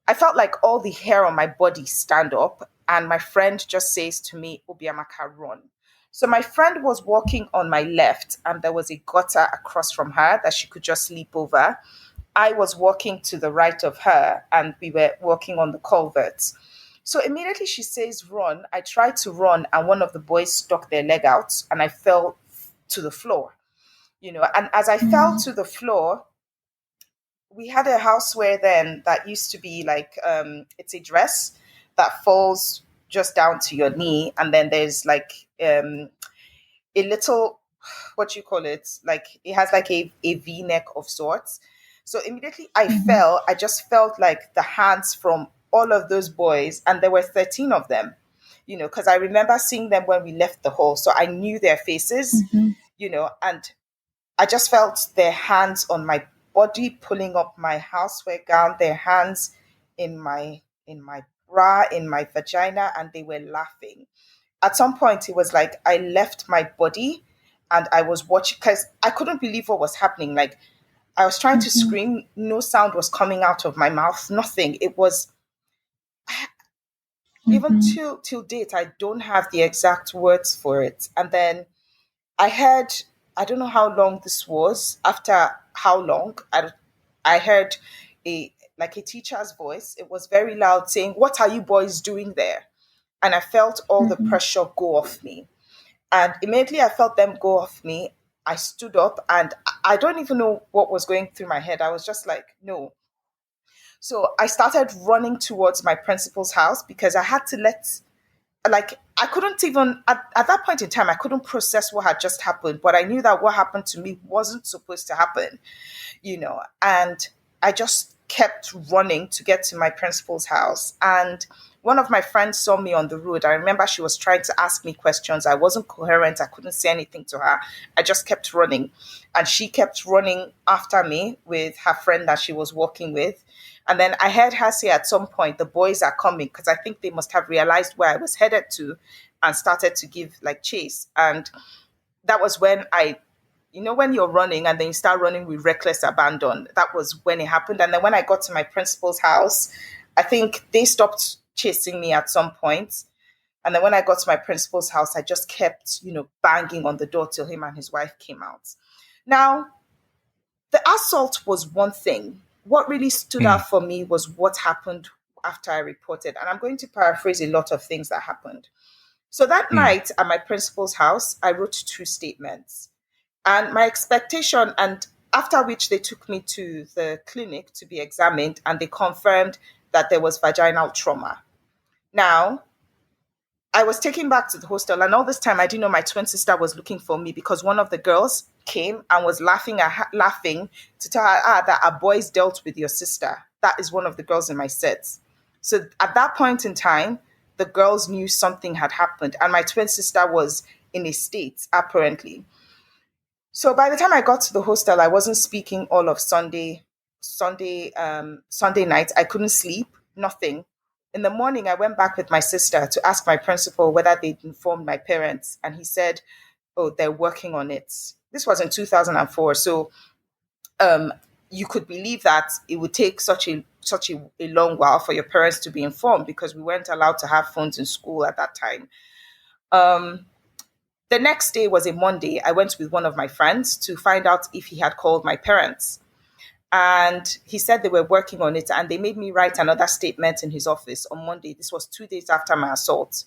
I felt like all the hair on my body stand up, and my friend just says to me, Obiamaka, run. So my friend was walking on my left, and there was a gutter across from her that she could just leap over. I was walking to the right of her, and we were walking on the culverts. So immediately she says, run. I tried to run, and one of the boys stuck their leg out, and I fell to the floor. And as I fell to the floor, we had a houseware then that used to be like, it's a dress that falls just down to your knee. And then there's like a little, what you call it? Like it has like a V-neck of sorts. So immediately I fell, I just felt like the hands from all of those boys, and there were 13 of them, because I remember seeing them when we left the hall. So I knew their faces, and I just felt their hands on my body, pulling up my houseware gown, their hands in my bra, in my vagina, and they were laughing. At some point, it was like I left my body and I was watching, because I couldn't believe what was happening. Like I was trying to scream, no sound was coming out of my mouth, nothing. It was, even till date, I don't have the exact words for it. And then I heard, I don't know how long this was. After how long, I heard a teacher's voice. It was very loud, saying, "What are you boys doing there?" And I felt all the pressure go off me. And immediately I felt them go off me. I stood up, and I don't even know what was going through my head. I was just like, no. So I started running towards my principal's house, because I had to I couldn't even, at that point in time, I couldn't process what had just happened, but I knew that what happened to me wasn't supposed to happen, and I just kept running to get to my principal's house. And one of my friends saw me on the road. I remember she was trying to ask me questions. I wasn't coherent. I couldn't say anything to her. I just kept running, and she kept running after me with her friend that she was walking with. And then I heard her say at some point, the boys are coming, because I think they must have realized where I was headed to and started to give chase. And that was when when you're running and then you start running with reckless abandon, that was when it happened. And then when I got to my principal's house, I think they stopped chasing me at some point. And then when I got to my principal's house, I just kept, banging on the door till him and his wife came out. Now, the assault was one thing. What really stood out for me was what happened after I reported. And I'm going to paraphrase a lot of things that happened. So that night at my principal's house, I wrote 2 statements. And my expectation, and after which they took me to the clinic to be examined, and they confirmed that there was vaginal trauma. Now, I was taken back to the hostel, and all this time I didn't know my twin sister was looking for me, because one of the girls came and was laughing to tell her that our boys dealt with your sister. That is one of the girls in my sets. So at that point in time, the girls knew something had happened, and my twin sister was in a state, apparently. So by the time I got to the hostel, I wasn't speaking all of Sunday night. I couldn't sleep, nothing. In the morning, I went back with my sister to ask my principal whether they'd informed my parents, and he said, "Oh, they're working on it." This was in 2004, so you could believe that it would take such a long while for your parents to be informed, because we weren't allowed to have phones in school at that time. The next day was a Monday. I went with one of my friends to find out if he had called my parents. And he said they were working on it, and they made me write another statement in his office on Monday. This was 2 days after my assault.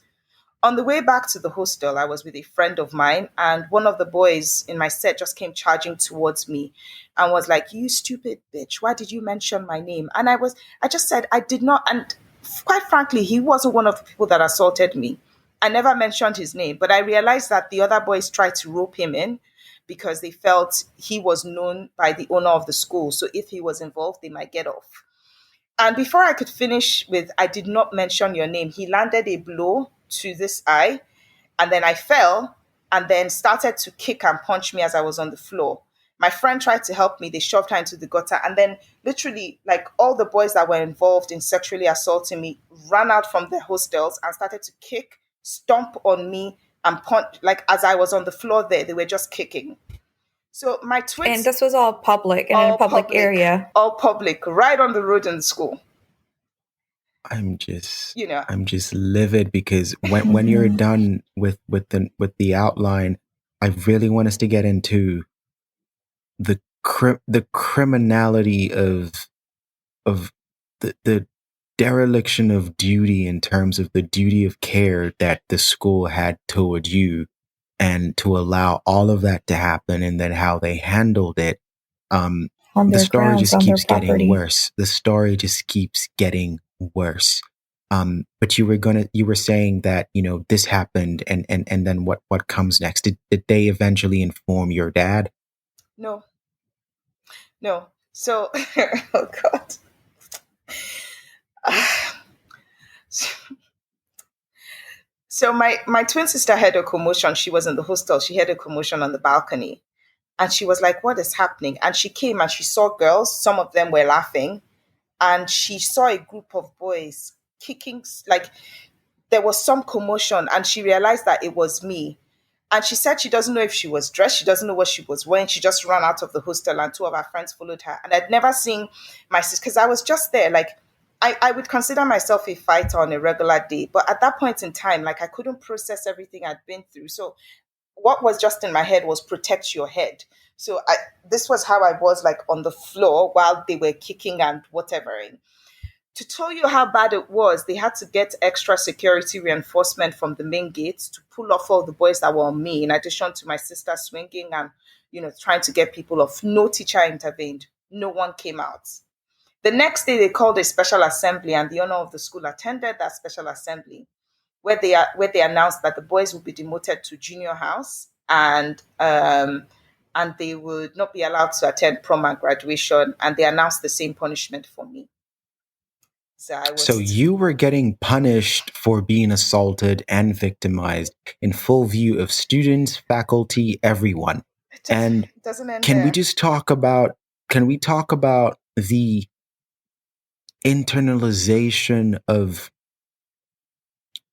On the way back to the hostel, I was with a friend of mine, and one of the boys in my set just came charging towards me and was like, "You stupid bitch, why did you mention my name?" And I just said I did not. And quite frankly, he wasn't one of the people that assaulted me. I never mentioned his name, but I realized that the other boys tried to rope him in because they felt he was known by the owner of the school. So if he was involved, they might get off. And before I could finish with, "I did not mention your name," he landed a blow to this eye. And then I fell and then started to kick and punch me as I was on the floor. My friend tried to help me. They shoved her into the gutter. And then literally, like, all the boys that were involved in sexually assaulting me ran out from their hostels and started to kick, stomp on me, and punch. Like, as I was on the floor there, they were just kicking. So my twins... And this was all public, and in a public area. All public, right on the road in the school. I'm just livid, because when you're done with the outline, I really want us to get into the criminality of the dereliction of duty in terms of the duty of care that the school had toward you, and to allow all of that to happen, and then how they handled it. The story just keeps getting worse. The story just keeps getting worse. But you were saying that, this happened, and then what comes next? Did they eventually inform your dad? No. So, oh God. So my twin sister had a commotion. She was in the hostel. She had a commotion on the balcony. And she was like, "What is happening?" And she came and she saw girls. Some of them were laughing. And she saw a group of boys kicking, like there was some commotion. And she realized that it was me. And she said she doesn't know if she was dressed. She doesn't know what she was wearing. She just ran out of the hostel, and two of her friends followed her. And I'd never seen my sister, because I was just there. Like, I would consider myself a fighter on a regular day. But at that point in time, like, I couldn't process everything I'd been through. So what was just in my head was protect your head. So this was how I was, like, on the floor while they were kicking and whatever. To tell you how bad it was, they had to get extra security reinforcement from the main gates to pull off all the boys that were on me, in addition to my sister swinging and, trying to get people off. No teacher intervened. No one came out. The next day, they called a special assembly, and the owner of the school attended that special assembly, where they announced that the boys would be demoted to junior house, and they would not be allowed to attend prom and graduation, and they announced the same punishment for me. So you were getting punished for being assaulted and victimized in full view of students, faculty, everyone. And it doesn't end can there. we talk about the internalization of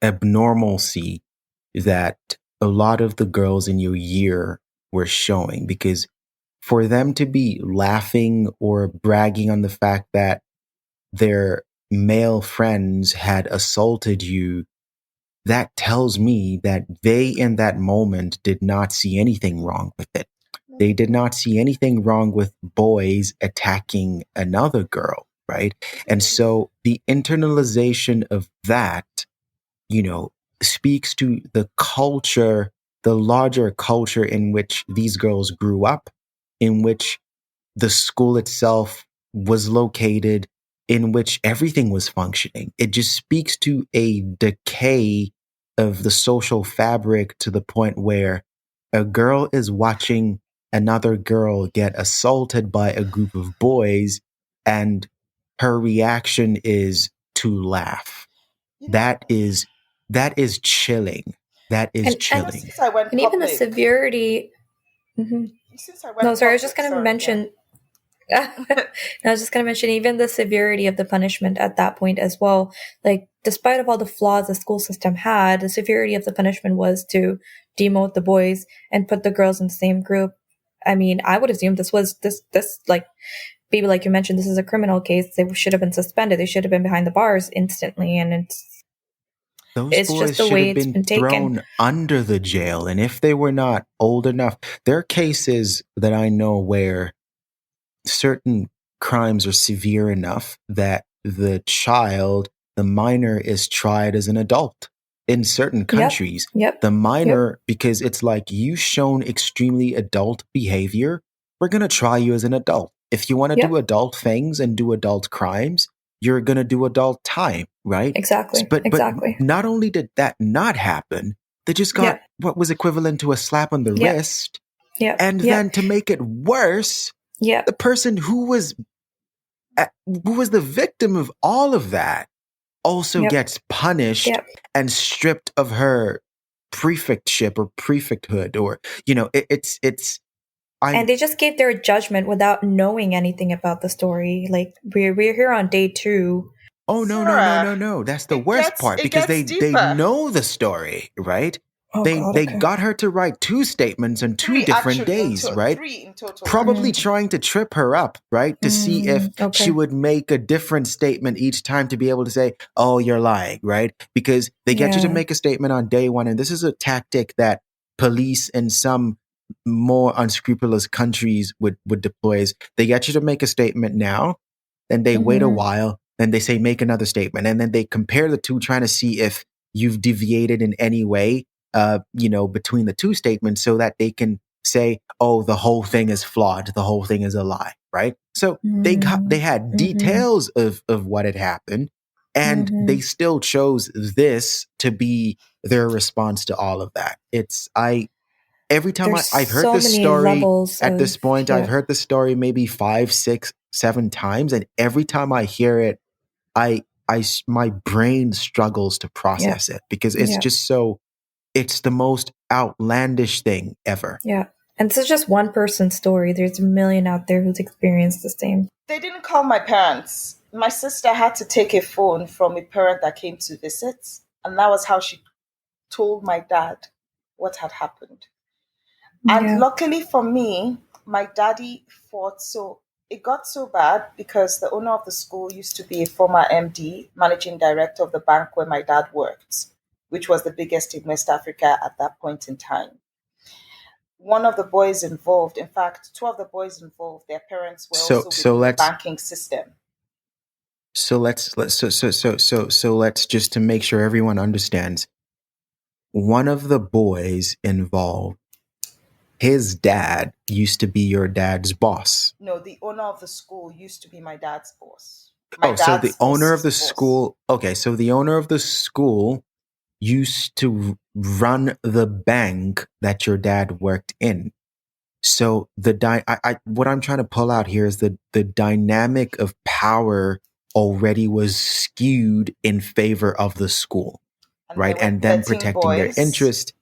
abnormalcy that a lot of the girls in your year were showing? Because for them to be laughing or bragging on the fact that their male friends had assaulted you, that tells me that they in that moment did not see anything wrong with it. They did not see anything wrong with boys attacking another girl, right? And so the internalization of that, speaks to the culture, the larger culture in which these girls grew up, in which the school itself was located, in which everything was functioning. It just speaks to a decay of the social fabric, to the point where a girl is watching another girl get assaulted by a group of boys and her reaction is to laugh. That is chilling. That is chilling. Since I went and public, even the severity. Mm-hmm. Since I went No, sorry, I was public, just going to mention. Yeah. I was just going to mention even the severity of the punishment at that point as well. Like, despite of all the flaws the school system had, the severity of the punishment was to demote the boys and put the girls in the same group. I mean, I would assume this like, maybe like you mentioned, this is a criminal case. They should have been suspended. They should have been behind the bars instantly. And it's boys just the should way have it's been been taken. thrown under the jail. And if they were not old enough, there are cases that I know where certain crimes are severe enough that the minor is tried as an adult. In certain countries, the minor, because it's like you've shown extremely adult behavior, we're going to try you as an adult. If you want to do adult things and do adult crimes, you're going to do adult time, right? Exactly. But not only did that not happen, they just got what was equivalent to a slap on the wrist. And then to make it worse, the person who was the victim of all of that also gets punished and stripped of her prefectship or prefecthood, or and they just gave their judgment without knowing anything about the story. Like we're here on day 2. Oh no! That's the worst part, because they know the story, right? Oh, they got her to write 2 statements on 2 different days, right? 3 in total. Probably trying to trip her up, right? To see if she would make a different statement each time to be able to say, oh, you're lying, right? Because they get you to make a statement on day 1. And this is a tactic that police in some more unscrupulous countries would deploy. Is they get you to make a statement now, then they wait a while, then they say, make another statement. And then they compare the 2, trying to see if you've deviated in any way, between the 2 statements, so that they can say, oh, the whole thing is flawed. The whole thing is a lie. Right. So they had details of what had happened, and they still chose this to be their response to all of that. Every time I've heard this story at this point, I've heard the story maybe 5, 6, 7 times. And every time I hear it, my brain struggles to process it, because it's just so, it's the most outlandish thing ever. Yeah. And this is just one person's story. There's a million out there who's experienced the same. They didn't call my parents. My sister had to take a phone from a parent that came to visit. And that was how she told my dad what had happened. And luckily for me, my daddy fought. So it got so bad because the owner of the school used to be a former MD, managing director of the bank where my dad worked, which was the biggest in West Africa at that point in time. One of the boys involved, in fact, 2 of the boys involved, their parents were also within the banking system. So let's just to make sure everyone understands, one of the boys involved, his dad used to be your dad's boss. No, the owner of the school used to be my dad's boss. So the owner of the school, okay, so the owner of the school used to run the bank that your dad worked in. So what I'm trying to pull out here is the dynamic of power already was skewed in favor of the school, right? And them protecting their interest,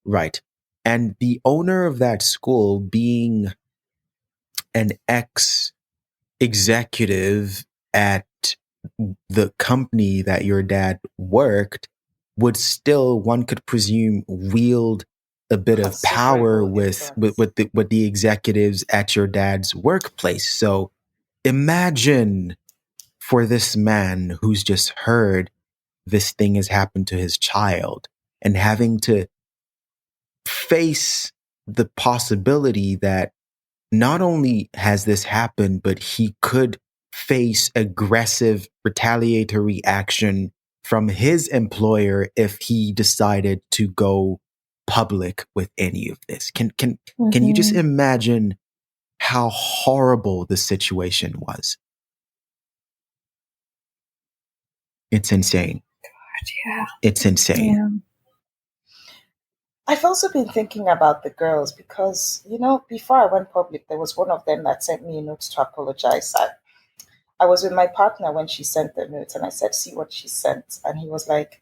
right? And the owner of that school, being an ex-executive at the company that your dad worked, would still, one could presume, wield a bit of power with the executives at your dad's workplace. So imagine for this man who's just heard this thing has happened to his child, and having to face the possibility that not only has this happened, but he could face aggressive retaliatory action from his employer if he decided to go public with any of this. Can you just imagine how horrible the situation was? It's insane. God, yeah. It's insane. Yeah. I've also been thinking about the girls because, before I went public, there was one of them that sent me a note to apologize. I was with my partner when she sent the note, and I said, see what she sent. And he was like,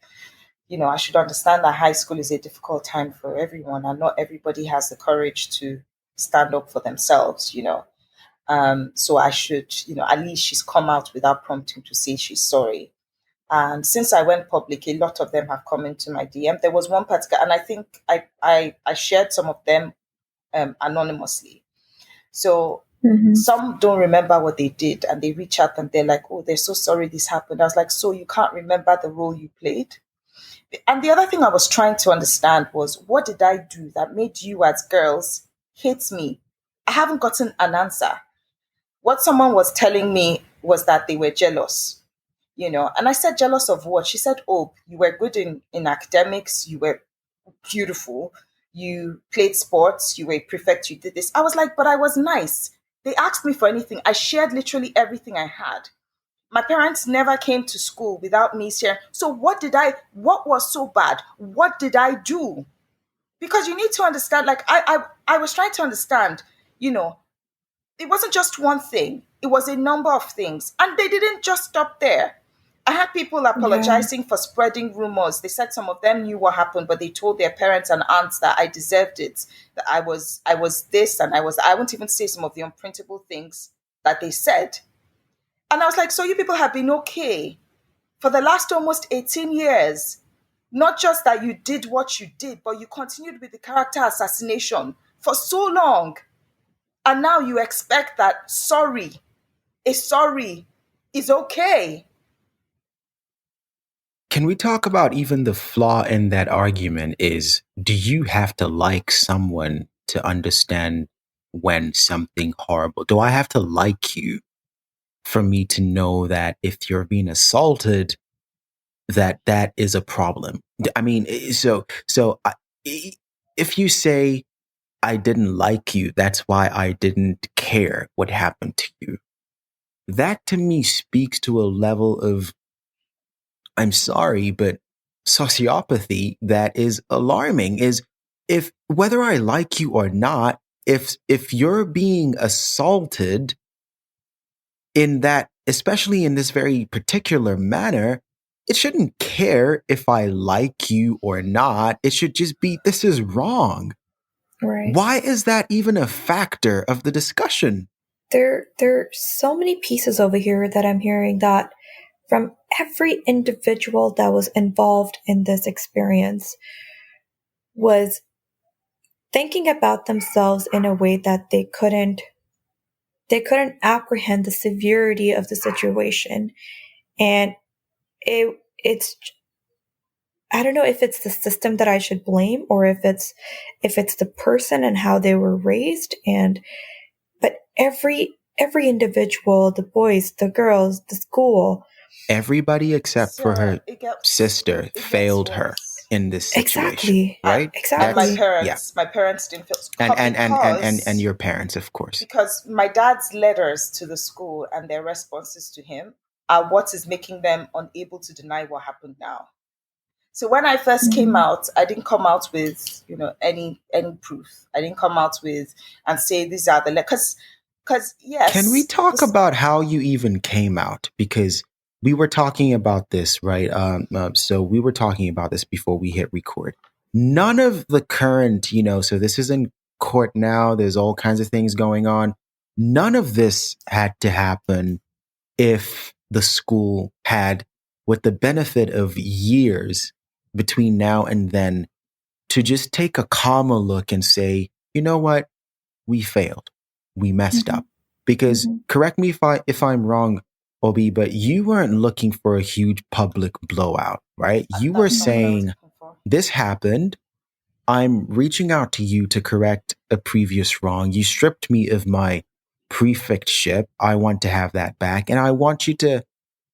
I should understand that high school is a difficult time for everyone, and not everybody has the courage to stand up for themselves. So I should, at least she's come out without prompting to say she's sorry. And since I went public, a lot of them have come into my DM. There was one particular, and I think I shared some of them anonymously. So some don't remember what they did, and they reach out and they're like, oh, they're so sorry this happened. I was like, so you can't remember the role you played? And the other thing I was trying to understand was, what did I do that made you as girls hate me? I haven't gotten an answer. What someone was telling me was that they were jealous, and I said, jealous of what? She said, oh, you were good in academics, you were beautiful, you played sports, you were a prefect, you did this. I was like, but I was nice. They asked me for anything. I shared literally everything I had. My parents never came to school without me sharing. So what was so bad? What did I do? Because you need to understand, like I was trying to understand, it wasn't just one thing. It was a number of things. And they didn't just stop there. I had people apologizing for spreading rumors. They said some of them knew what happened, but they told their parents and aunts that I deserved it, that I was this, and I won't even say some of the unprintable things that they said. And I was like, so you people have been okay for the last almost 18 years. Not just that you did what you did, but you continued with the character assassination for so long. And now you expect that a sorry is okay. Can we talk about even the flaw in that argument is, do you have to like someone to understand when something horrible? Do I have to like you for me to know that if you're being assaulted, that is a problem? I mean, if you say I didn't like you, that's why I didn't care what happened to you. That to me speaks to a level of, I'm sorry, but sociopathy that is alarming. Is if whether I like you or not, if you're being assaulted in that, especially in this very particular manner, it shouldn't care if I like you or not. It should just be, this is wrong. Right. Why is that even a factor of the discussion? There are so many pieces over here that I'm hearing that from every individual that was involved in this experience was thinking about themselves in a way that they couldn't apprehend the severity of the situation. And it's I don't know if it's the system that I should blame, or if it's the person and how they were raised. But every individual, the boys, the girls, the school, everybody except for her sister it failed gets her worse. in this situation, Exactly. right? Exactly. And my parents didn't feel and your parents, of course, because my dad's letters to the school and their responses to him are what is making them unable to deny what happened now. So when I first came out, I didn't come out with any proof. I didn't come out with and say these are the letters. Because yes, can we talk about how you even came out? Because we were talking about this, right? So we were talking about this before we hit record. None of the current, so this is in court now. There's all kinds of things going on. None of this had to happen if the school had, with the benefit of years between now and then, to just take a calmer look and say, you know what? We failed. We messed up. Because correct me if I'm wrong, Obi, but you weren't looking for a huge public blowout, right? You were saying, this happened. I'm reaching out to you to correct a previous wrong. You stripped me of my prefectship. I want to have that back. And I want you to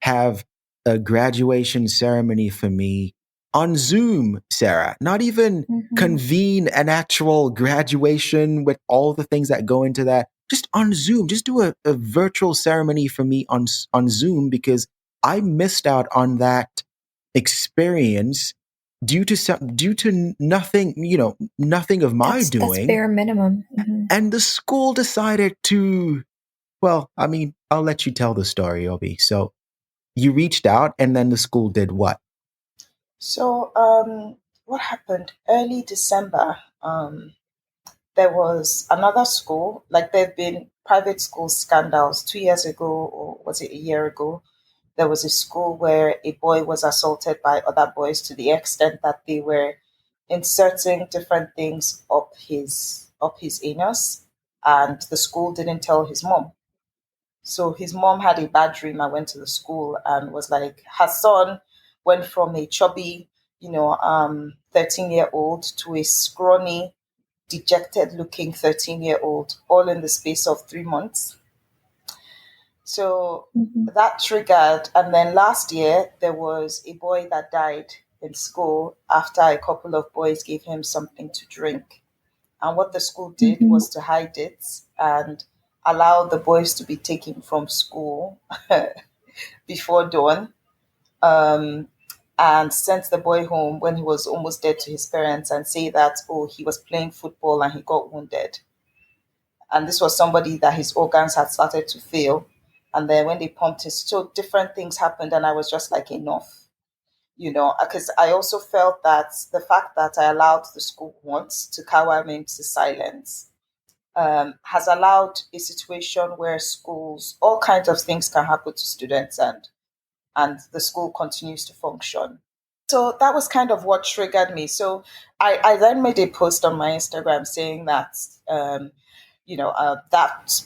have a graduation ceremony for me on Zoom, Sarah. Not even convene an actual graduation with all the things that go into that. Just on Zoom. Just do a virtual ceremony for me on Zoom, because I missed out on that experience due to nothing, nothing of my doing. That's bare minimum. Mm-hmm. And the school decided to, well, I mean, I'll let you tell the story, Obi. So you reached out, and then the school did what? So what happened? Early December, there was another school, like there have been private school scandals 2 years ago, or was it a year ago? There was a school where a boy was assaulted by other boys to the extent that they were inserting different things up his anus, and the school didn't tell his mom. So his mom had a bad dream and went to the school and was like, her son went from a chubby, 13-year-old to a scrawny, dejected looking 13-year-old, all in the space of 3 months. So that triggered. And then last year, there was a boy that died in school after a couple of boys gave him something to drink. And what the school did was to hide it and allow the boys to be taken from school before dawn, and sent the boy home when he was almost dead to his parents and say that, oh, he was playing football and he got wounded. And this was somebody that his organs had started to fail. And then when they pumped his, so different things happened. And I was just like, enough, because I also felt that the fact that I allowed the school once to cower me into silence has allowed a situation where schools, all kinds of things can happen to students, and the school continues to function. So that was kind of what triggered me. So I then made a post on my Instagram saying that, that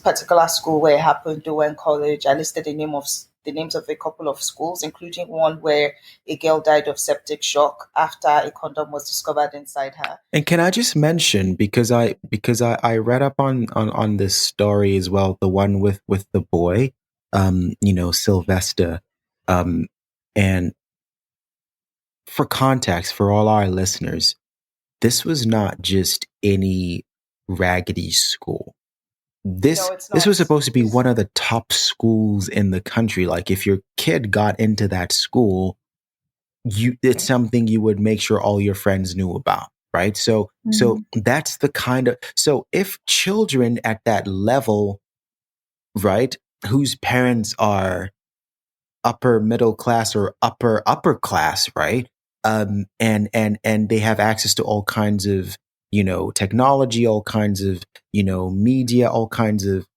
particular school where it happened, Dowen College, I listed the names of a couple of schools, including one where a girl died of septic shock after a condom was discovered inside her. And can I just mention, because I read up on this story as well, the one with the boy, Sylvester, and for context for all our listeners, this was not just any raggedy school. This was supposed to be one of the top schools in the country. Like, if your kid got into that school, it's something you would make sure all your friends knew about, right? So that's the kind of, so if children at that level, right, whose parents are upper middle class or upper class, right, and they have access to all kinds of technology, all kinds of media, all kinds of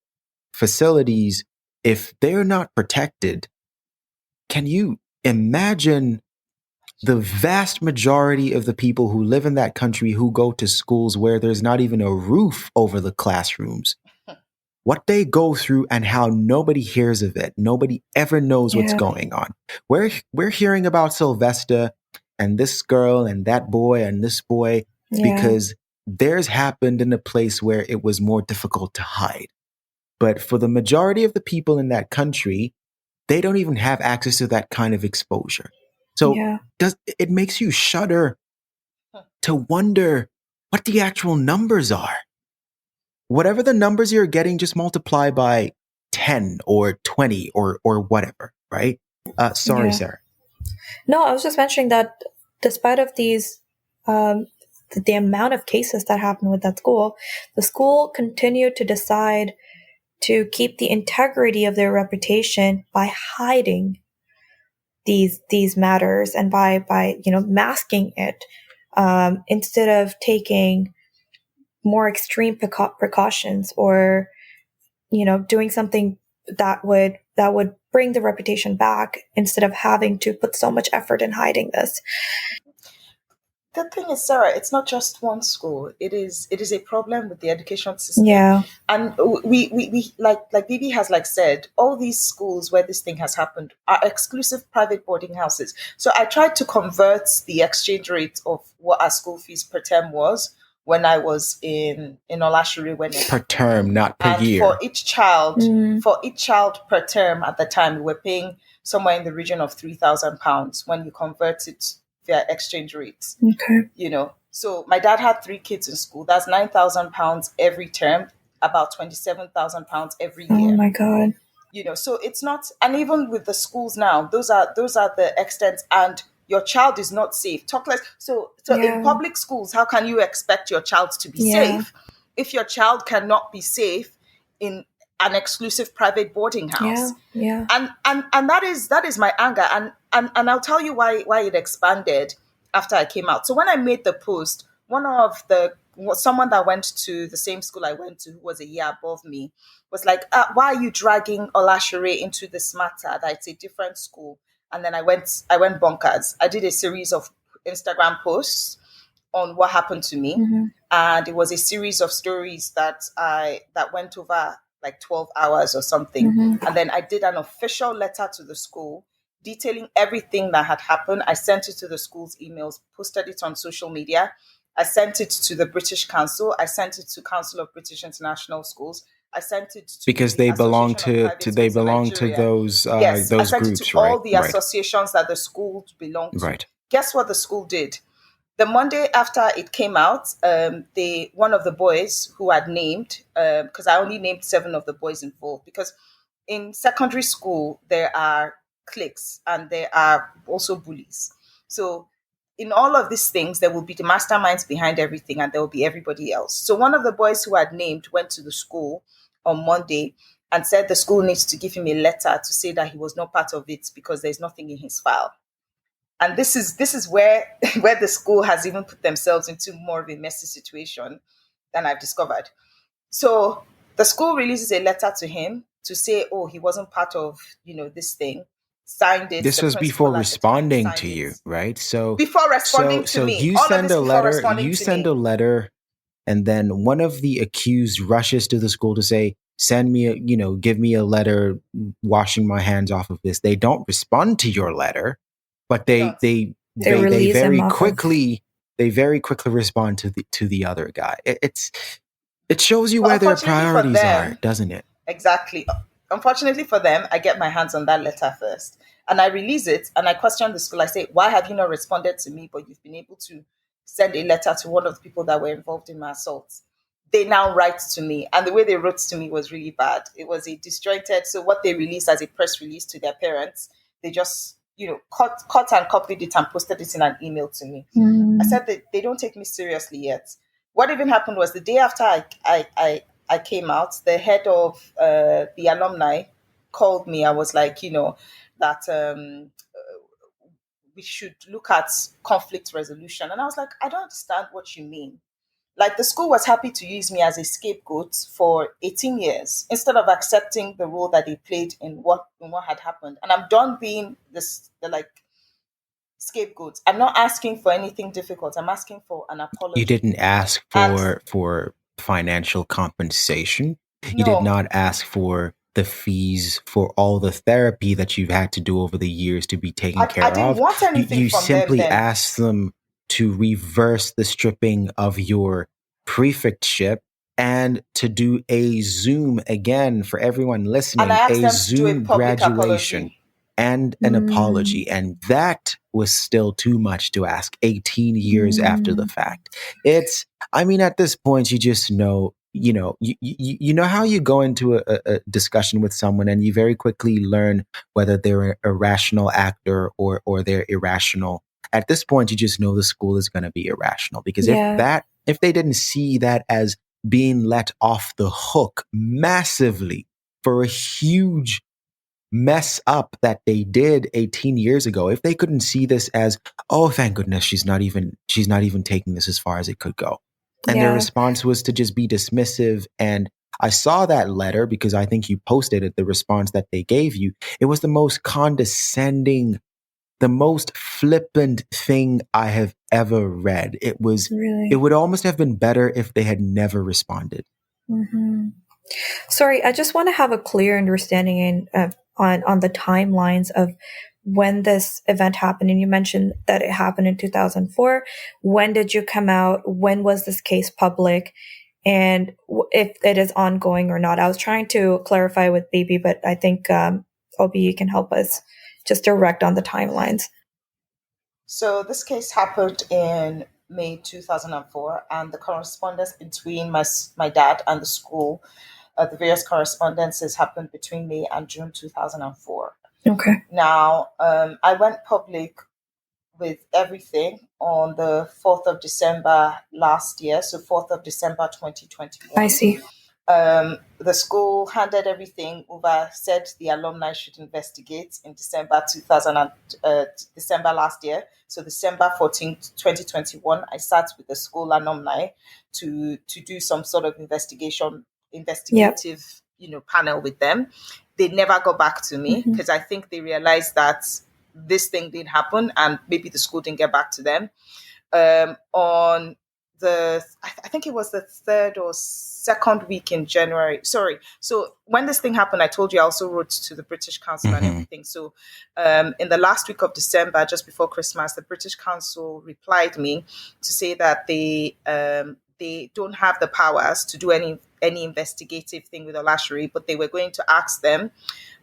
facilities, if they're not protected, can you imagine the vast majority of the people who live in that country who go to schools where there's not even a roof over the classrooms, what they go through and how nobody hears of it? Nobody ever knows what's going on. We're hearing about Sylvester and this girl and that boy and this boy because theirs happened in a place where it was more difficult to hide. But for the majority of the people in that country, they don't even have access to that kind of exposure. So it makes you shudder to wonder what the actual numbers are. Whatever the numbers you're getting, just multiply by 10 or 20 or whatever, right? Sorry, Sarah. No, I was just mentioning that despite of these, the amount of cases that happened with that school, the school continued to decide to keep the integrity of their reputation by hiding these matters and by masking it, instead of taking more extreme precautions or doing something that would bring the reputation back instead of having to put so much effort in hiding this. The thing is, Sarah, it's not just one school. It is a problem with the education system. Yeah. And we like Bibi has said, all these schools where this thing has happened are exclusive private boarding houses. So I tried to convert the exchange rate of what our school fees per term was when I was in Olashiri. Per term, not per year. For each child per term at the time, we were paying somewhere in the region of £3,000 when you convert it via exchange rates. Okay. So my dad had 3 kids in school. That's £9,000 every term, about £27,000 every year. Oh my God. So it's not, and even with the schools now, those are the extents. And your child is not safe. Talk less. So in public schools, how can you expect your child to be safe if your child cannot be safe in an exclusive private boarding house? And that is my anger. And I'll tell you why it expanded after I came out. So when I made the post, someone that went to the same school I went to, who was a year above me, was like, why are you dragging Olashere into this matter that it's a different school? And then I went bonkers. I did a series of Instagram posts on what happened to me. And it was a series of stories that went over like 12 hours or something. And then I did an official letter to the school detailing everything that had happened. I sent it to the school's emails, posted it on social media. I sent it to the British Council. I sent it to Council of British International Schools. I sent it to because they belong to those yes, those I sent groups, it to all the associations that the school belonged to. Right. Guess what the school did? The Monday after it came out, one of the boys who had named, because I only named 7 of the boys involved, because in secondary school there are cliques and there are also bullies. So in all of these things, there will be the masterminds behind everything, and there will be everybody else. So one of the boys who had named went to the school on Monday and said the school needs to give him a letter to say that he was not part of it because there's nothing in his file. And this is where the school has even put themselves into more of a messy situation than I've discovered. So the school releases a letter to him to say, oh, he wasn't part of, this thing. Signed it. This was before responding to you, right? So before responding to me, you send a letter. You send a letter, and then one of the accused rushes to the school to say, "Send me give me a letter, washing my hands off of this." They don't respond to your letter, but they very quickly respond to the other guy. It shows you where their priorities are, doesn't it? Exactly. Unfortunately for them, I get my hands on that letter first. And I release it and I question the school. I say, why have you not responded to me, but you've been able to send a letter to one of the people that were involved in my assault? They now write to me. And the way they wrote to me was really bad. It was a disjointed. So what they released as a press release to their parents, they just, cut and copied it and posted it in an email to me. I said that they don't take me seriously yet. What even happened was the day after I came out, the head of the alumni called me. I was like, that we should look at conflict resolution. And I was like, I don't understand what you mean. Like, the school was happy to use me as a scapegoat for 18 years instead of accepting the role that they played in what had happened. And I'm done being the scapegoat. I'm not asking for anything difficult. I'm asking for an apology. You didn't ask for financial compensation. No. You did not ask for the fees for all the therapy that you've had to do over the years to be taken care of. I didn't want anything you from simply them. asked them to reverse the stripping of your prefectship and to do a Zoom, again, for everyone listening, a Zoom graduation apology. And an apology. And that was still too much to ask 18 years after the fact. At this point, you just know, you know how you go into a discussion with someone and you very quickly learn whether they're a rational actor or they're irrational. At this point, you just know the school is going to be irrational, because if they didn't see that as being let off the hook massively for a huge mess up that they did 18 years ago, if they couldn't see this as, oh, thank goodness she's not even taking this as far as it could go. And their response was to just be dismissive. And I saw that letter because I think you posted it, the response that they gave you. It was the most condescending, the most flippant thing I have ever read. It would almost have been better if they had never responded. Mm-hmm. Sorry, I just want to have a clear understanding on the timelines of when this event happened. And you mentioned that it happened in 2004. When did you come out? When was this case public? And if it is ongoing or not? I was trying to clarify with Baby, but I think Obi can help us just direct on the timelines. So this case happened in May 2004, and the correspondence between my dad and the school, the various correspondences happened between May and June 2004. Okay. Now, I went public with everything on the 4th of December last year, so 4th of December 2021. I see. The school handed everything over, said the alumni should investigate in December last year. So December 14th, 2021, I sat with the school alumni to do some sort of investigative, panel with them. They never got back to me because I think they realized that this thing didn't happen and maybe the school didn't get back to them. On I think it was the 3rd or 2nd week in January. Sorry. So when this thing happened, I told you I also wrote to the British Council and everything. So in the last week of December, just before Christmas, the British Council replied me to say that they don't have the powers to do any investigative thing with Olashere, but they were going to ask them,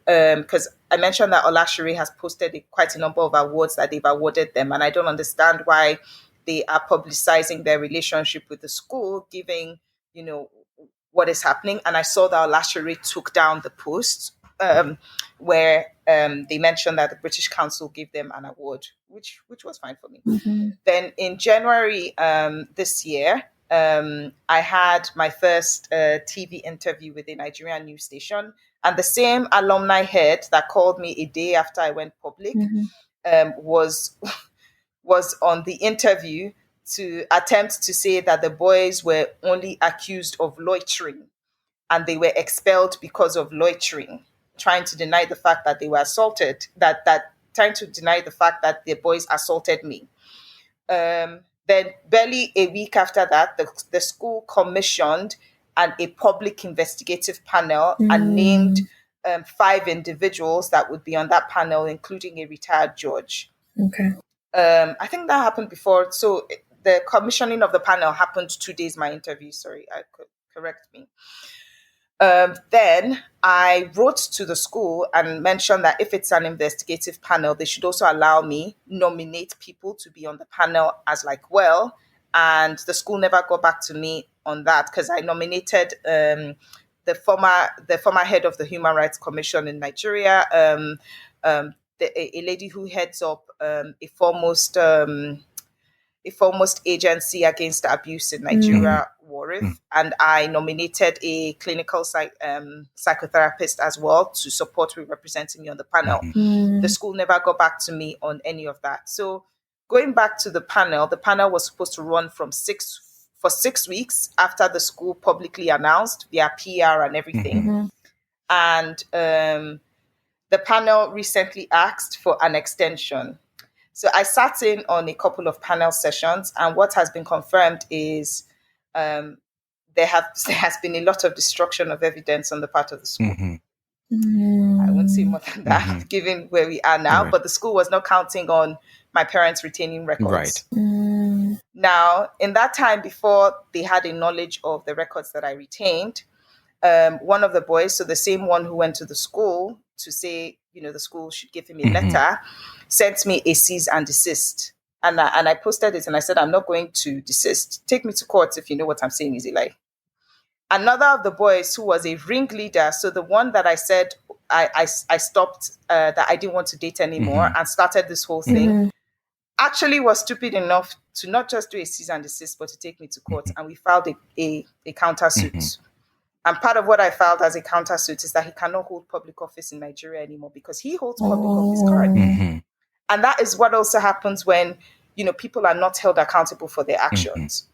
because I mentioned that Olashere has posted quite a number of awards that they've awarded them, and I don't understand why they are publicizing their relationship with the school, giving, what is happening. And I saw that Olashere took down the post where they mentioned that the British Council gave them an award, which was fine for me. Then in January this year, I had my first TV interview with a Nigerian news station, and the same alumni head that called me a day after I went public was on the interview to attempt to say that the boys were only accused of loitering and they were expelled because of loitering, trying to deny the fact that they were assaulted, trying to deny the fact that the boys assaulted me. Then barely a week after that, the school commissioned a public investigative panel and named 5 individuals that would be on that panel, including a retired judge. Okay. I think that happened before. So the commissioning of the panel happened 2 days my interview. Sorry, I could correct me. Then I wrote to the school and mentioned that if it's an investigative panel, they should also allow me nominate people to be on the panel as well. And the school never got back to me on that because I nominated the former head of the Human Rights Commission in Nigeria, a lady who heads up a foremost agency against abuse in Nigeria, Warif, and I nominated a clinical psychotherapist as well to support with representing me on the panel. The school never got back to me on any of that. So going back to the panel was supposed to run for 6 weeks after the school publicly announced via PR and everything. And the panel recently asked for an extension. So I sat in on a couple of panel sessions, and what has been confirmed is there has been a lot of destruction of evidence on the part of the school. I won't say more than that, given where we are now, but the school was not counting on my parents retaining records. Now, in that time before they had a knowledge of the records that I retained, one of the boys, so the same one who went to the school to say, the school should give him a letter, sent me a cease and desist. And I posted it and I said, I'm not going to desist. Take me to court if you know what I'm saying is a lie. Another of the boys who was a ringleader, so the one that I said I stopped, that I didn't want to date anymore and started this whole thing, actually was stupid enough to not just do a cease and desist, but to take me to court. And we filed a countersuit. And part of what I filed as a countersuit is that he cannot hold public office in Nigeria anymore because he holds public office currently. And that is what also happens when, people are not held accountable for their actions.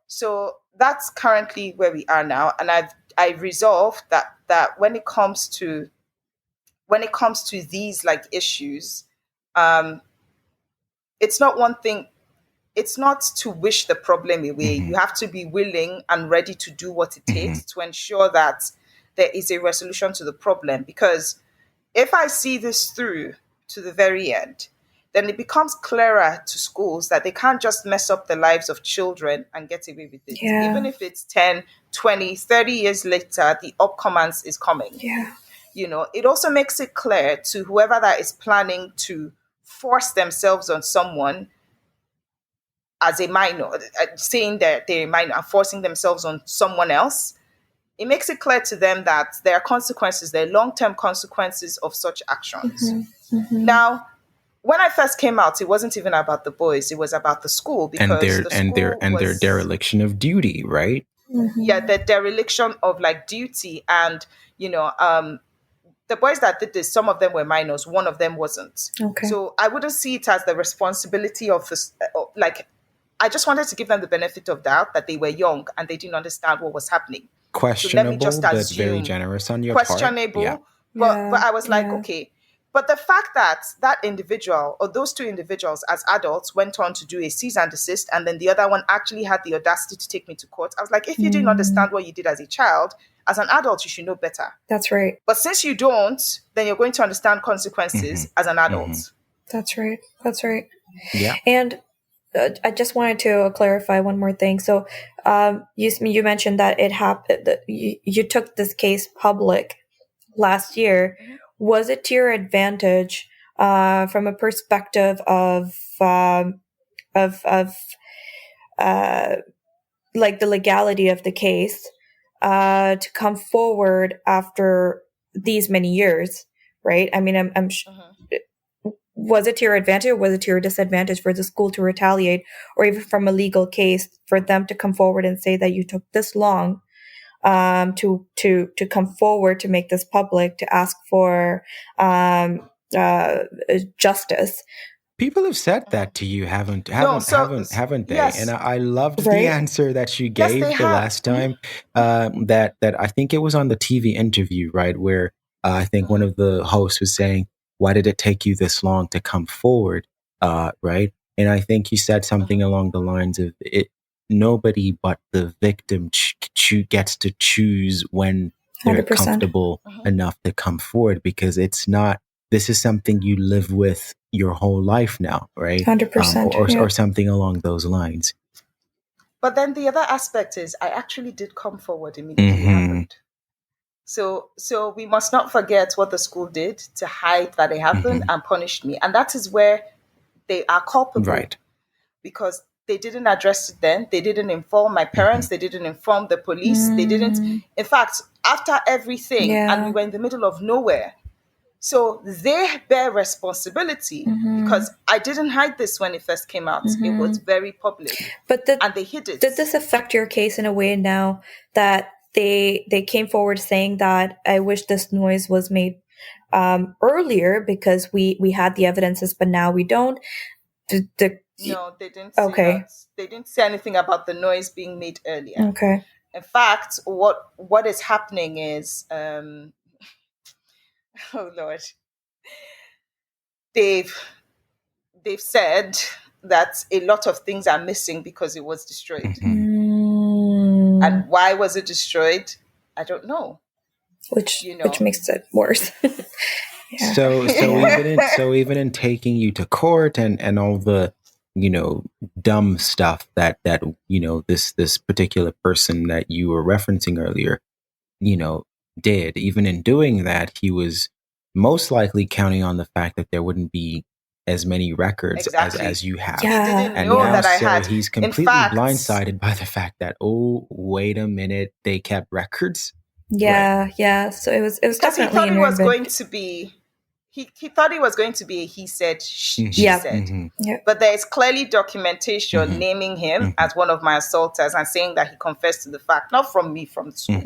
So that's currently where we are now. And I've resolved that when it comes to these issues, it's not one thing. It's not to wish the problem away. You have to be willing and ready to do what it takes to ensure that there is a resolution to the problem. Because if I see this through to the very end, then it becomes clearer to schools that they can't just mess up the lives of children and get away with it. Yeah. Even if it's 10, 20, 30 years later, the upcomance is coming. Yeah. It also makes it clear to whoever that is planning to force themselves on someone as a minor, saying that they're a minor and forcing themselves on someone else. It makes it clear to them that there are consequences, there are long-term consequences of such actions. Now, when I first came out, it wasn't even about the boys. It was about the school, because their dereliction of duty, right? Yeah, the dereliction of like duty. And the boys that did this, some of them were minors, one of them wasn't. Okay. So I wouldn't see it as the responsibility of this. I just wanted to give them the benefit of doubt that they were young and they didn't understand what was happening. Questionable, so let me just but very generous on your part. Questionable, Yeah. but I was like, okay. But the fact that that individual or those two individuals as adults went on to do a cease and desist, and then the other one actually had the audacity to take me to court, I was like, if you didn't understand what you did as a child, as an adult, you should know better. That's right. But since you don't, then you're going to understand consequences as an adult. That's right. That's right. Yeah. And I just wanted to clarify one more thing. So you mentioned that it happened, that you took this case public last year. Was it to your advantage from a perspective of like the legality of the case to come forward after these many years, right? I mean, I'm was it to your advantage or was it to your disadvantage for the school to retaliate, or even from a legal case for them to come forward and say that you took this long to come forward to make this public, to ask for justice? People have said that to you, haven't they? Yes. And I loved the answer that you gave the last time. That I think it was on the TV interview, right, where I think one of the hosts was saying, "Why did it take you this long to come forward?" Right, and I think you said something along the lines of, "It nobody but the victim gets to choose when they're 100%. comfortable enough to come forward, because it's not. This is something you live with your whole life now, right? 100%. Or something along those lines." But then the other aspect is I actually did come forward immediately happened. So we must not forget what the school did to hide that it happened and punished me. And that is where they are culpable. Right. Because they didn't address it then. They didn't inform my parents. They didn't inform the police. They didn't. In fact, after everything, and we were in the middle of nowhere. So they bear responsibility because I didn't hide this when it first came out. It was very public, and they hid it. Did this affect your case in a way now that they came forward saying that I wish this noise was made earlier because we had the evidences, but now we don't? No, they didn't say that. They didn't say anything about the noise being made earlier. Okay. In fact, what is happening is oh Lord. They've said that a lot of things are missing because it was destroyed. And why was it destroyed? I don't know. Which makes it worse. Yeah. So even in taking you to court and all the dumb stuff that this particular person that you were referencing earlier did, even in doing that, he was most likely counting on the fact that there wouldn't be as many records as you have. Yeah. He didn't and know now that I had. He's completely blindsided by the fact that, oh, wait a minute, they kept records. Yeah, right. Yeah. So it was definitely. He thought it was going to be. He thought it was going to be a he said, she said. But there is clearly documentation naming him as one of my assaulters and saying that he confessed to the fact, not from me, from the school,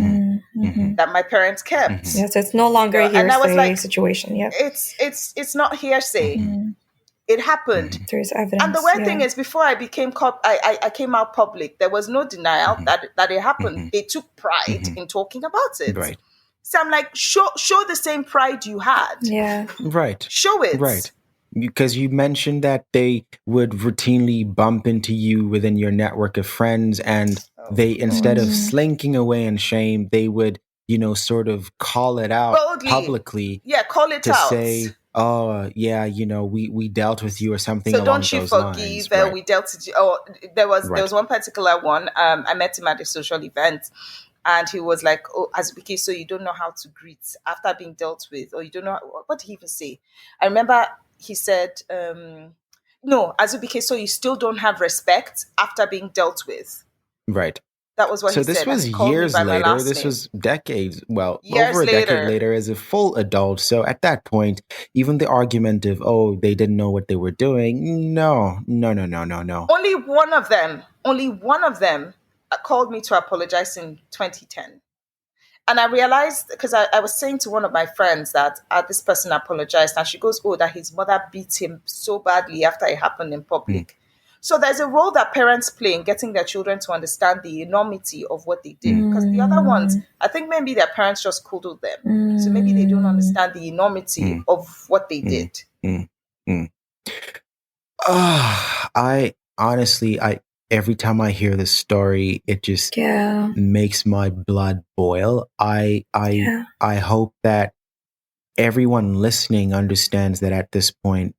that my parents kept. Yes, it's no longer a hearsay situation. Yeah, it's not hearsay. It happened. There's evidence. And the weird thing is, before I became I came out public, there was no denial that it happened. They took pride in talking about it. Right. So I'm like, show the same pride you had. Yeah. Right. Show it. Right. Because you mentioned that they would routinely bump into you within your network of friends, and they, instead of slinking away in shame, they would, sort of call it out boldly, publicly. Yeah, call it out. To say, oh, yeah, we dealt with you or something along those lines. So don't you forgive that we dealt with you? Oh, there was one particular one. I met him at a social event. And he was like, oh, Azubike, so you don't know how to greet after being dealt with, or you don't know, what did he even say? I remember he said, no, Azubike, so you still don't have respect after being dealt with. Right. That was what So he this said, and was he called me years by my later. last This name. was decades, well, Years over a decade later. later as a full adult. So at that point, even the argument of, oh, they didn't know what they were doing. No. Only one of them called me to apologize in 2010. And I realized, because I was saying to one of my friends that this person apologized, and she goes, oh, that his mother beat him so badly after it happened in public. So there's a role that parents play in getting their children to understand the enormity of what they did. Because the other ones, I think maybe their parents just coddled them. So maybe they don't understand the enormity of what they did. I honestly, every time I hear this story, it just makes my blood boil. I hope that everyone listening understands that at this point,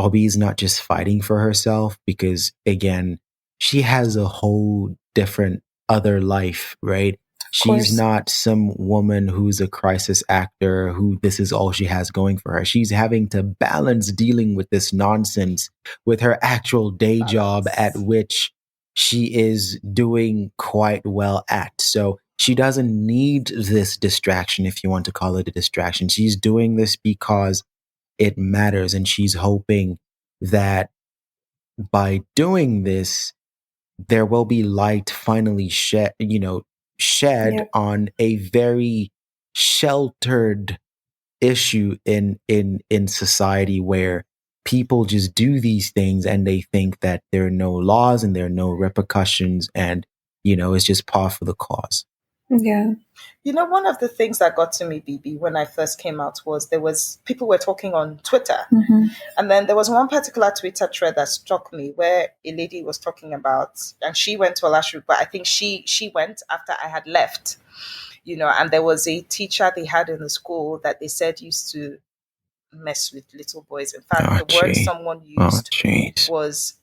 Obi is not just fighting for herself, because again, she has a whole different other life, right? She's not some woman who's a crisis actor who this is all she has going for her. She's having to balance dealing with this nonsense with her actual day job, at which she is doing quite well at. So she doesn't need this distraction, if you want to call it a distraction. She's doing this because it matters. And she's hoping that by doing this, there will be light finally shed on a very sheltered issue in society, where people just do these things and they think that there are no laws and there are no repercussions, and it's just par for the cause. Yeah. One of the things that got to me, BB, when I first came out was people were talking on Twitter. And then there was one particular Twitter thread that struck me, where a lady was talking about, and she went to Olashu, but I think she went after I had left, and there was a teacher they had in the school that they said used to mess with little boys. In fact, the word someone used was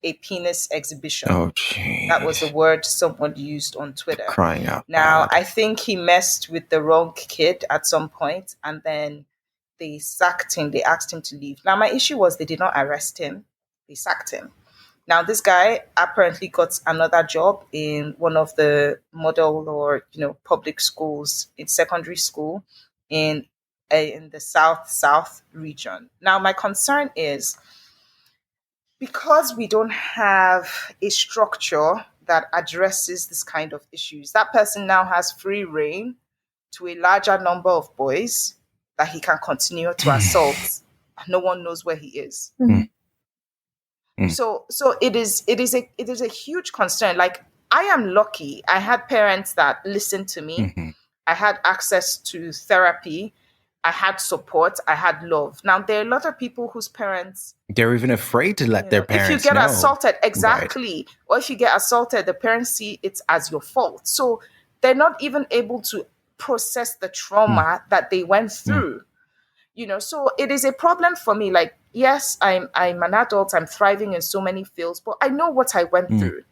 a penis exhibition. That was the word someone used on Twitter. Crying out now loud. I think he messed with the wrong kid at some point, and then they sacked him. They asked him to leave. Now my issue was they did not arrest him. They sacked him. Now this guy apparently got another job in one of the model or public schools, in secondary school in the south region. Now my concern is, because we don't have a structure that addresses this kind of issues, that person now has free reign to a larger number of boys that he can continue to assault. No one knows where he is. So it is a huge concern. Like, I am lucky. I had parents that listened to me. I had access to therapy. I had support. I had love. Now, there are a lot of people whose parents, they're even afraid to let their parents know. If you get assaulted, exactly. Right. Or if you get assaulted, the parents see it as your fault. So they're not even able to process the trauma that they went through. So it is a problem for me. Like, yes, I'm an adult. I'm thriving in so many fields, but I know what I went through.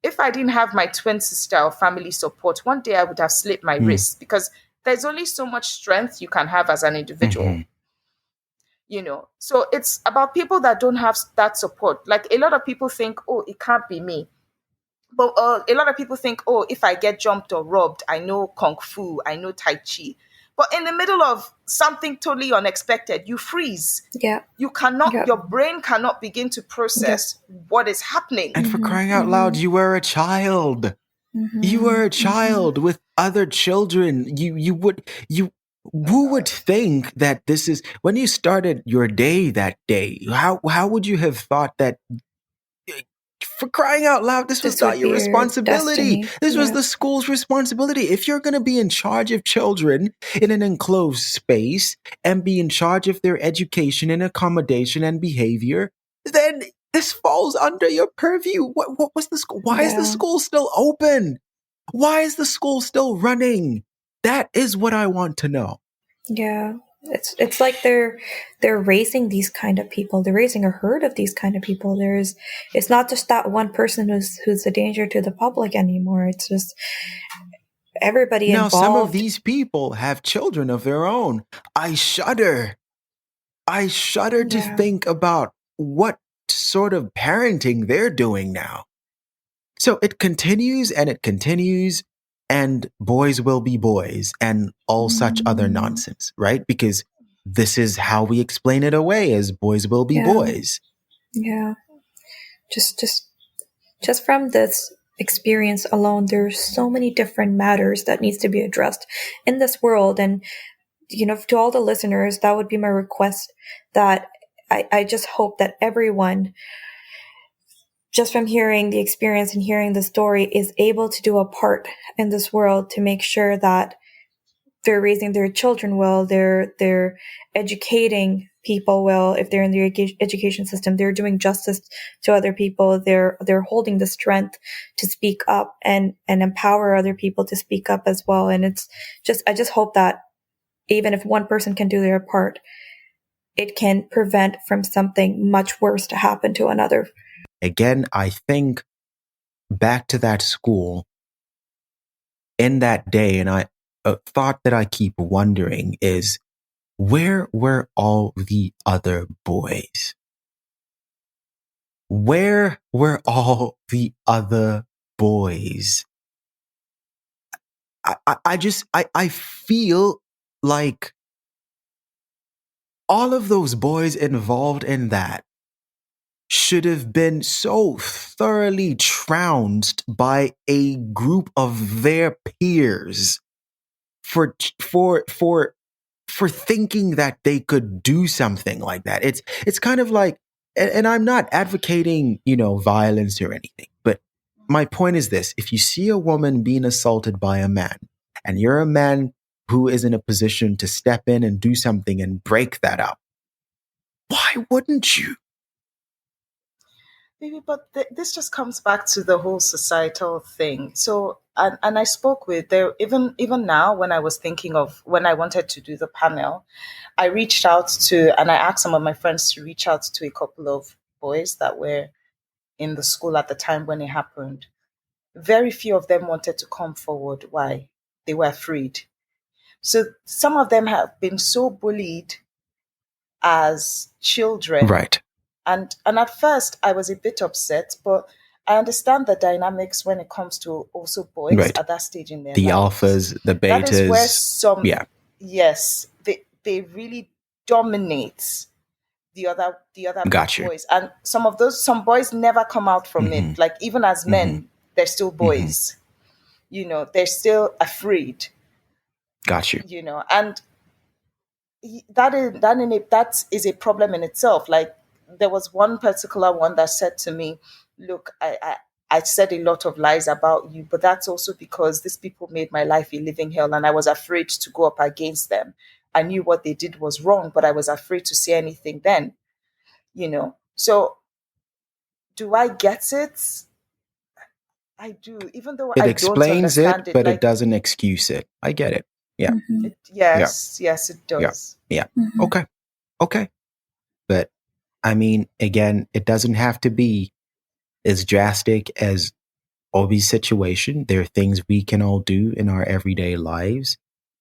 If I didn't have my twin sister or family support, one day I would have slipped my wrist, because there's only so much strength you can have as an individual. So it's about people that don't have that support. Like, a lot of people think, oh, it can't be me. But a lot of people think, oh, if I get jumped or robbed, I know Kung Fu, I know Tai Chi. But in the middle of something totally unexpected, you freeze. Yeah. You cannot, your brain cannot begin to process what is happening. And for crying out loud, you were a child. You were a child with other children. Who would think that this is, when you started your day that day, how would you have thought that, for crying out loud, this was not your responsibility. This was the school's responsibility. If you're going to be in charge of children in an enclosed space and be in charge of their education and accommodation and behavior, then this falls under your purview. What was the school? Why is the school still open? Why is the school still running? That is what I want to know. Yeah. It's like they're raising these kind of people. They're raising a herd of these kind of people. It's not just that one person who's a danger to the public anymore. It's just everybody involved. Now, some of these people have children of their own. I shudder to think about what sort of parenting they're doing now. So it continues and it continues, and boys will be boys and all such other nonsense, right? Because this is how we explain it away, as boys will be boys. Yeah. Just from this experience alone, there's so many different matters that needs to be addressed in this world. And, to all the listeners, that would be my request, that I just hope that everyone, just from hearing the experience and hearing the story, is able to do a part in this world to make sure that they're raising their children well, they're educating people well. If they're in the education system, they're doing justice to other people. They're holding the strength to speak up and empower other people to speak up as well. And I just hope that even if one person can do their part, it can prevent from something much worse to happen to another. Again, I think back to that school in that day, and a thought that I keep wondering is, where were all the other boys? Where were all the other boys? I feel like all of those boys involved in that should have been so thoroughly trounced by a group of their peers for thinking that they could do something like that. It's kind of like, and I'm not advocating, violence or anything, but my point is this: if you see a woman being assaulted by a man, and you're a man who is in a position to step in and do something and break that up, why wouldn't you? Maybe, but this just comes back to the whole societal thing. So, and I spoke with there, even now, when I was thinking of when I wanted to do the panel, I reached out to, and I asked some of my friends to reach out to a couple of boys that were in the school at the time when it happened. Very few of them wanted to come forward. Why? They were afraid. So some of them have been so bullied as children. Right. And at first I was a bit upset, but I understand the dynamics when it comes to also boys at that stage in their the lives. alphas, the betas. That is where yes, they really dominate the other boys. And some boys never come out from it. Like even as men, they're still boys. They're still afraid. Got you. And that is a problem in itself. Like, there was one particular one that said to me, look, I said a lot of lies about you, but that's also because these people made my life a living hell, and I was afraid to go up against them. I knew what they did was wrong, but I was afraid to say anything then, So do I get it? I do, even though I don't understand it. But it doesn't excuse it. I get it. Yeah. Yes, it does. Yeah. Okay. But I mean, again, it doesn't have to be as drastic as Obi's situation. There are things we can all do in our everyday lives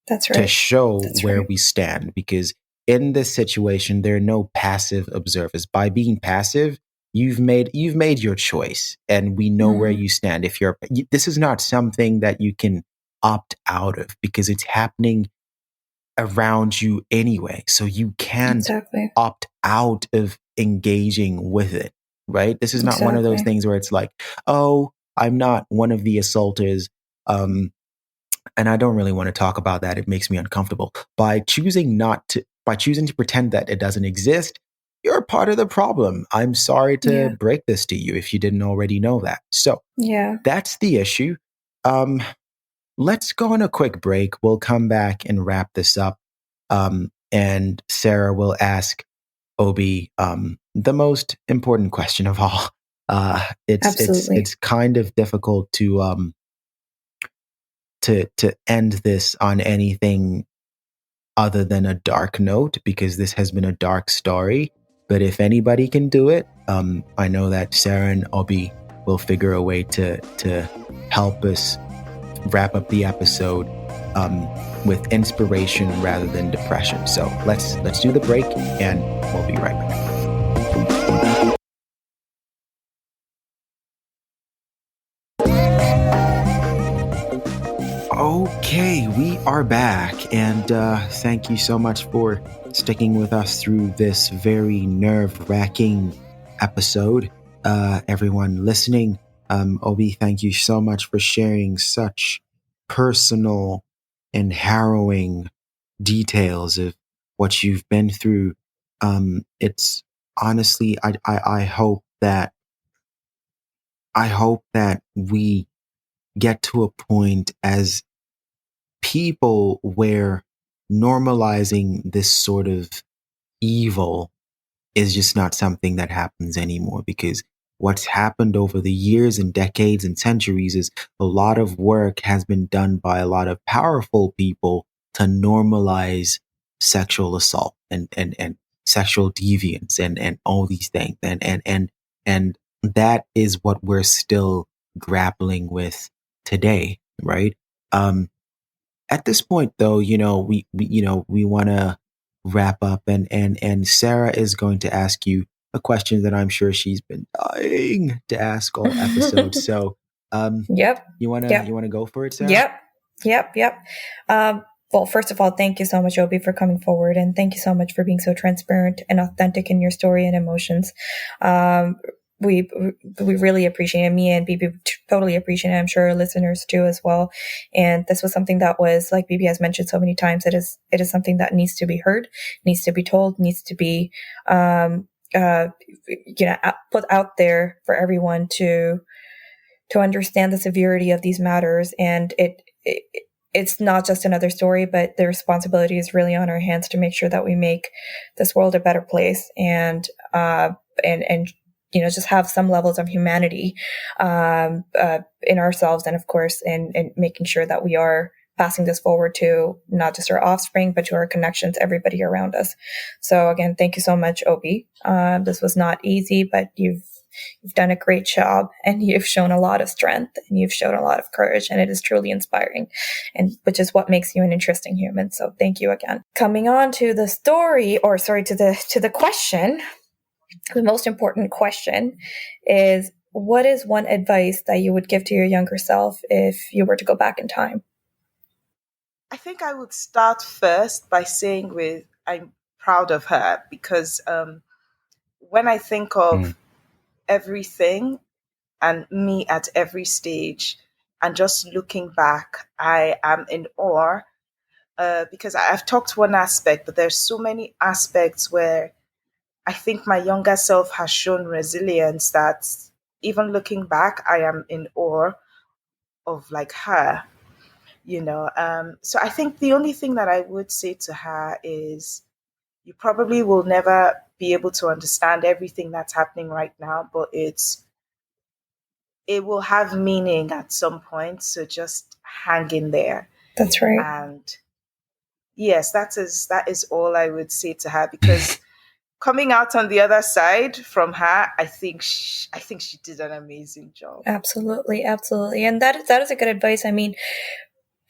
to show where we stand. Because in this situation, there are no passive observers. By being passive, you've made your choice, and we know where you stand. This is not something that you can opt out of, because it's happening around you anyway. So you can't opt out of engaging with it, right? This is not one of those things where it's like, oh, I'm not one of the assaulters. And I don't really want to talk about that. It makes me uncomfortable. By choosing to pretend that it doesn't exist, you're a part of the problem. I'm sorry to break this to you if you didn't already know that. So that's the issue. Let's go on a quick break. We'll come back and wrap this up. And Sarah will ask Obi the most important question of all. It's kind of difficult to end this on anything other than a dark note, because this has been a dark story. But if anybody can do it, I know that Sarah and Obi will figure a way to help us wrap up the episode with inspiration rather than depression. So let's do the break, and we'll be right back. Okay, we are back, and thank you so much for sticking with us through this very nerve-wracking episode. Everyone listening, Obi, thank you so much for sharing such personal and harrowing details of what you've been through. It's honestly, I hope that we get to a point as people where normalizing this sort of evil is just not something that happens anymore, because what's happened over the years and decades and centuries is a lot of work has been done by a lot of powerful people to normalize sexual assault and sexual deviance and all these things. And that is what we're still grappling with today, right? At this point, though, we want to wrap up, and Sarah is going to ask you a question that I'm sure she's been dying to ask all episode. So, Yep. You wanna go for it, Sarah? Yep. Well, first of all, thank you so much, Obi, for coming forward, and thank you so much for being so transparent and authentic in your story and emotions. We really appreciate it. Me and BB totally appreciate it. I'm sure our listeners do as well. And this was something that was, like BB has mentioned so many times, it is something that needs to be heard, needs to be told, needs to be, put out there for everyone to understand the severity of these matters. And it's not just another story, but the responsibility is really on our hands to make sure that we make this world a better place, and just have some levels of humanity in ourselves, and of course in making sure that we are passing this forward to not just our offspring, but to our connections, everybody around us. So again, thank you so much, Obi. This was not easy, but you've done a great job, and you've shown a lot of strength, and you've shown a lot of courage, and it is truly inspiring, and which is what makes you an interesting human. So thank you again. Coming on to the story, or sorry, to the question, the most important question is, what is one advice that you would give to your younger self if you were to go back in time? I think I would start first by saying I'm proud of her, because when I think of everything and me at every stage, and just looking back, I am in awe, because I've talked one aspect, but there's so many aspects where I think my younger self has shown resilience that even looking back, I am in awe of, like, her, So I think the only thing that I would say to her is, you probably will never be able to understand everything that's happening right now, but it will have meaning at some point. So just hang in there. That's right. And yes, that is all I would say to her, because coming out on the other side from her, I think she did an amazing job. Absolutely. And that is a good advice. I mean,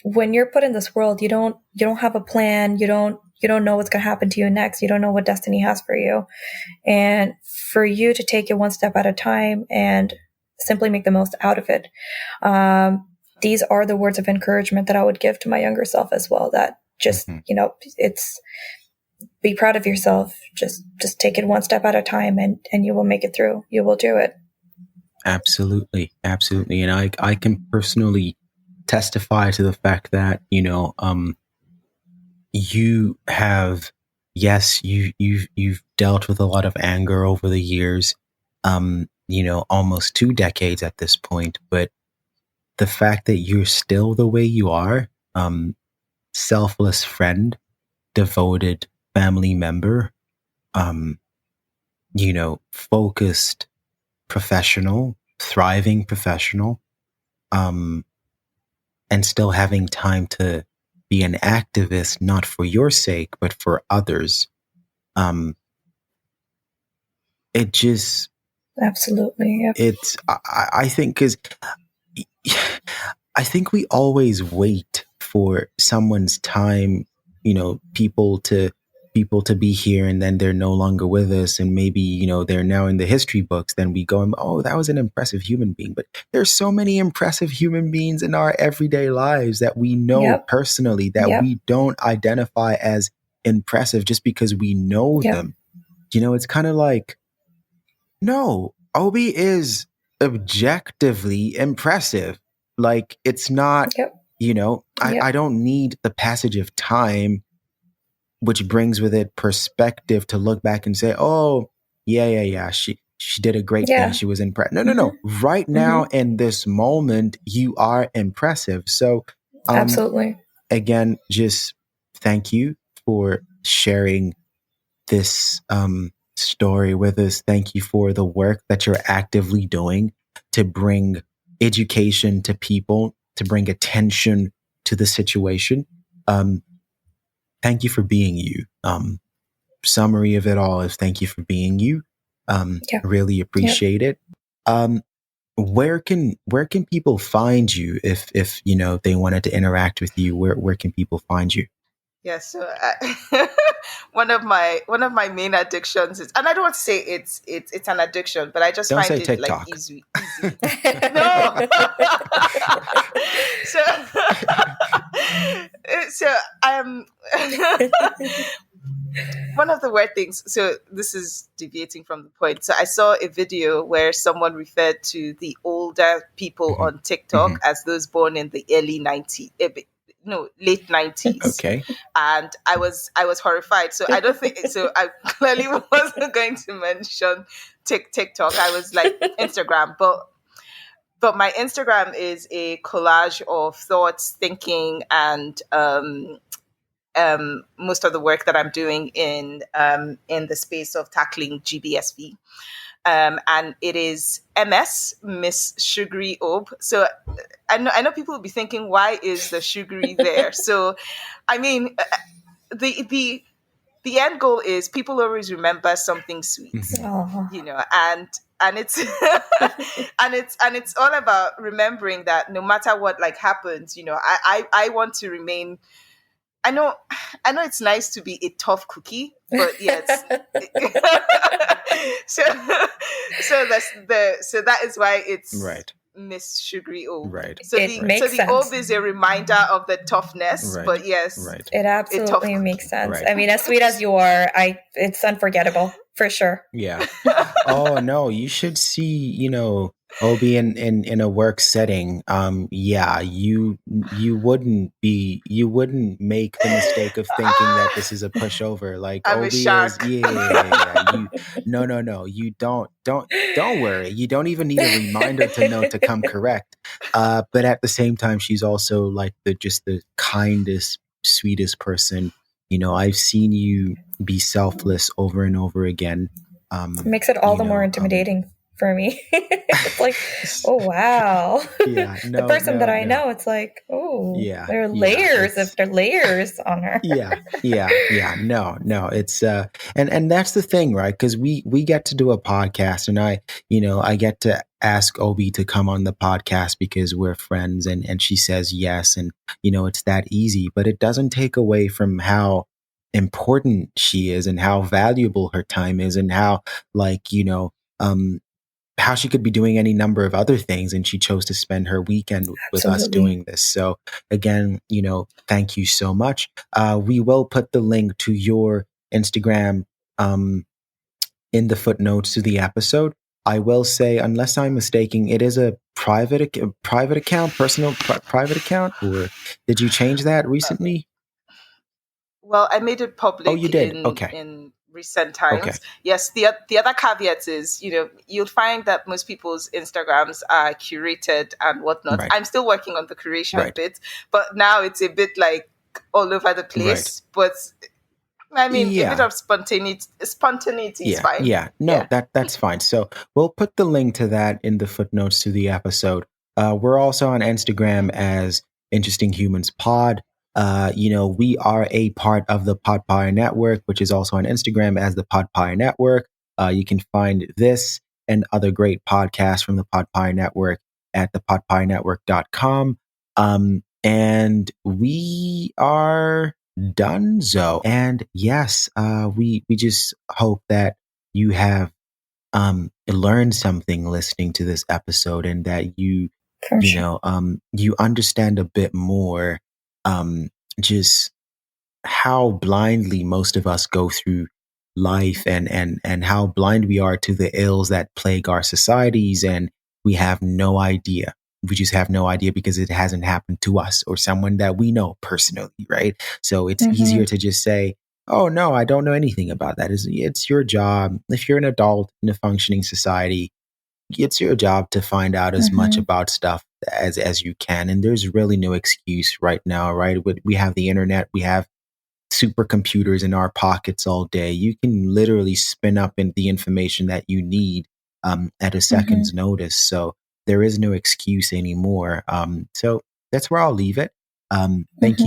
when you're put in this world, you don't have a plan. You don't know what's going to happen to you next. You don't know what destiny has for you. And for you to take it one step at a time and simply make the most out of it. These are the words of encouragement that I would give to my younger self as well, that just, it's, be proud of yourself. Just take it one step at a time, and you will make it through. You will do it. Absolutely. And I can personally testify to the fact that, you have, yes, you've dealt with a lot of anger over the years, almost 2 decades at this point, but the fact that you're still the way you are, selfless friend, devoted family member, focused professional, thriving professional, and still having time to be an activist, not for your sake, but for others. It just... Absolutely. Yep. It's, I think, because I think we always wait for someone's time, people to people to be here and then they're no longer with us, and maybe, they're now in the history books, then we go, oh, that was an impressive human being. But there's so many impressive human beings in our everyday lives that we know personally that we don't identify as impressive just because we know them. It's kind of like, no, Obi is objectively impressive. Like, it's not, I don't need the passage of time, which brings with it perspective to look back and say, oh, yeah. She did a great thing. She was impressed. No. Right now in this moment, you are impressive. So absolutely. Again, just thank you for sharing this story with us. Thank you for the work that you're actively doing to bring education to people, to bring attention to the situation. Thank you for being you. Summary of it all is thank you for being you. Really appreciate it. Where can people find you if they wanted to interact with you? Where can people find you? Yeah, so one of my main addictions is, and I don't want to say it's an addiction, but I just don't find say it TikTok. like easy. No. So one of the weird things. So this is deviating from the point. So I saw a video where someone referred to the older people on TikTok as those born in the early 90s. Late 90s. Okay. And I was horrified. So I don't think so. I clearly wasn't going to mention TikTok. I was like Instagram, but my Instagram is a collage of thoughts, thinking, and most of the work that I'm doing in the space of tackling GBSV. And it is MS, Miss Sugary Ob. So I know people will be thinking, why is the sugary there? So, I mean, the end goal is people always remember something sweet, and it's and it's all about remembering that no matter what happens, I want to remain. I know it's nice to be a tough cookie, but yes. so that is why it's right. Miss Sugary O. Right. So the O is a reminder of the toughness, but yes, right. It absolutely makes sense. Right. I mean, as sweet as you are, it's unforgettable for sure. Yeah. Oh no, you should see, Obi in a work setting. You wouldn't make the mistake of thinking that this is a pushover. Like I'm Obi a shark. is, yeah. No. You don't worry. You don't even need a reminder to know to come correct. But at the same time, she's also like the kindest, sweetest person. I've seen you be selfless over and over again. It makes it all the more intimidating for me. It's like, oh wow. Yeah, the person that I know, it's like, oh, there are layers after layers on her. Yeah. No. It's and that's the thing, right? Because we get to do a podcast, and I get to ask Obi to come on the podcast because we're friends, and she says yes, and it's that easy. But it doesn't take away from how important she is and how valuable her time is, and how how she could be doing any number of other things, and she chose to spend her weekend with us doing this. So again, thank you so much. We will put the link to your Instagram in the footnotes to the episode. I will say, unless I'm mistaken, it is a private account, personal private account, or did you change that recently? Well, I made it public. Oh, you did? In recent times. Okay. Yes, the other caveat is, you'll find that most people's Instagrams are curated and whatnot. Right. I'm still working on the creation bit, but now it's a bit like all over the place. But I mean, a bit of spontaneity is fine. Yeah, no, that's fine. So we'll put the link to that in the footnotes to the episode. We're also on Instagram as Interesting Humans Pod. We are a part of the Podpire Network, which is also on Instagram as the Podpire Network. You can find this and other great podcasts from the Podpire Network at thepodpirenetwork.com. And we are Dunzo. And yes, we just hope that you have learned something listening to this episode, and that you you understand a bit more just how blindly most of us go through life, and how blind we are to the ills that plague our societies, and we have no idea. We just have no idea because it hasn't happened to us or someone that we know personally, right? So it's easier to just say, oh no, I don't know anything about that. It's your job. If you're an adult in a functioning society, it's your job to find out as much about stuff as you can. And there's really no excuse right now, right? We have the internet, we have supercomputers in our pockets all day. You can literally spin up the information that you need at a second's notice. So there is no excuse anymore. So that's where I'll leave it. Thank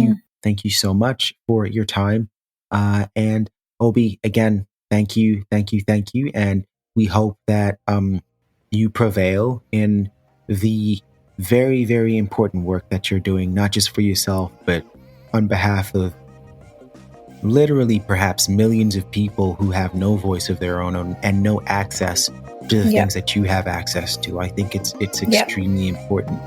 you so much for your time. And Obi, again, thank you. And we hope that you prevail in the very, very important work that you're doing, not just for yourself, but on behalf of literally perhaps millions of people who have no voice of their own and no access to the things that you have access to. I think it's extremely important.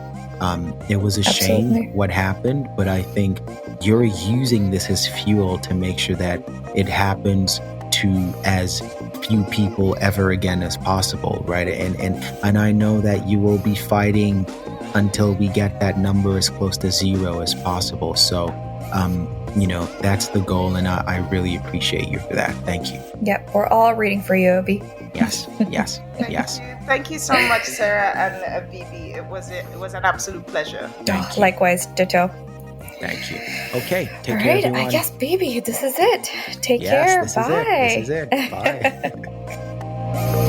It was a shame what happened, but I think you're using this as fuel to make sure that it happens to as few people ever again as possible, right? And I know that you will be fighting until we get that number as close to zero as possible. So, that's the goal, and I really appreciate you for that. Thank you. Yep, we're all rooting for you, Obi. Yes. Thank you so much, Sarah and Bibi. It was an absolute pleasure. Thank you. Likewise, ditto. Thank you. Okay, take all care, right, everyone. I guess, Bibi, this is it. Take care. Bye. This is it. Bye.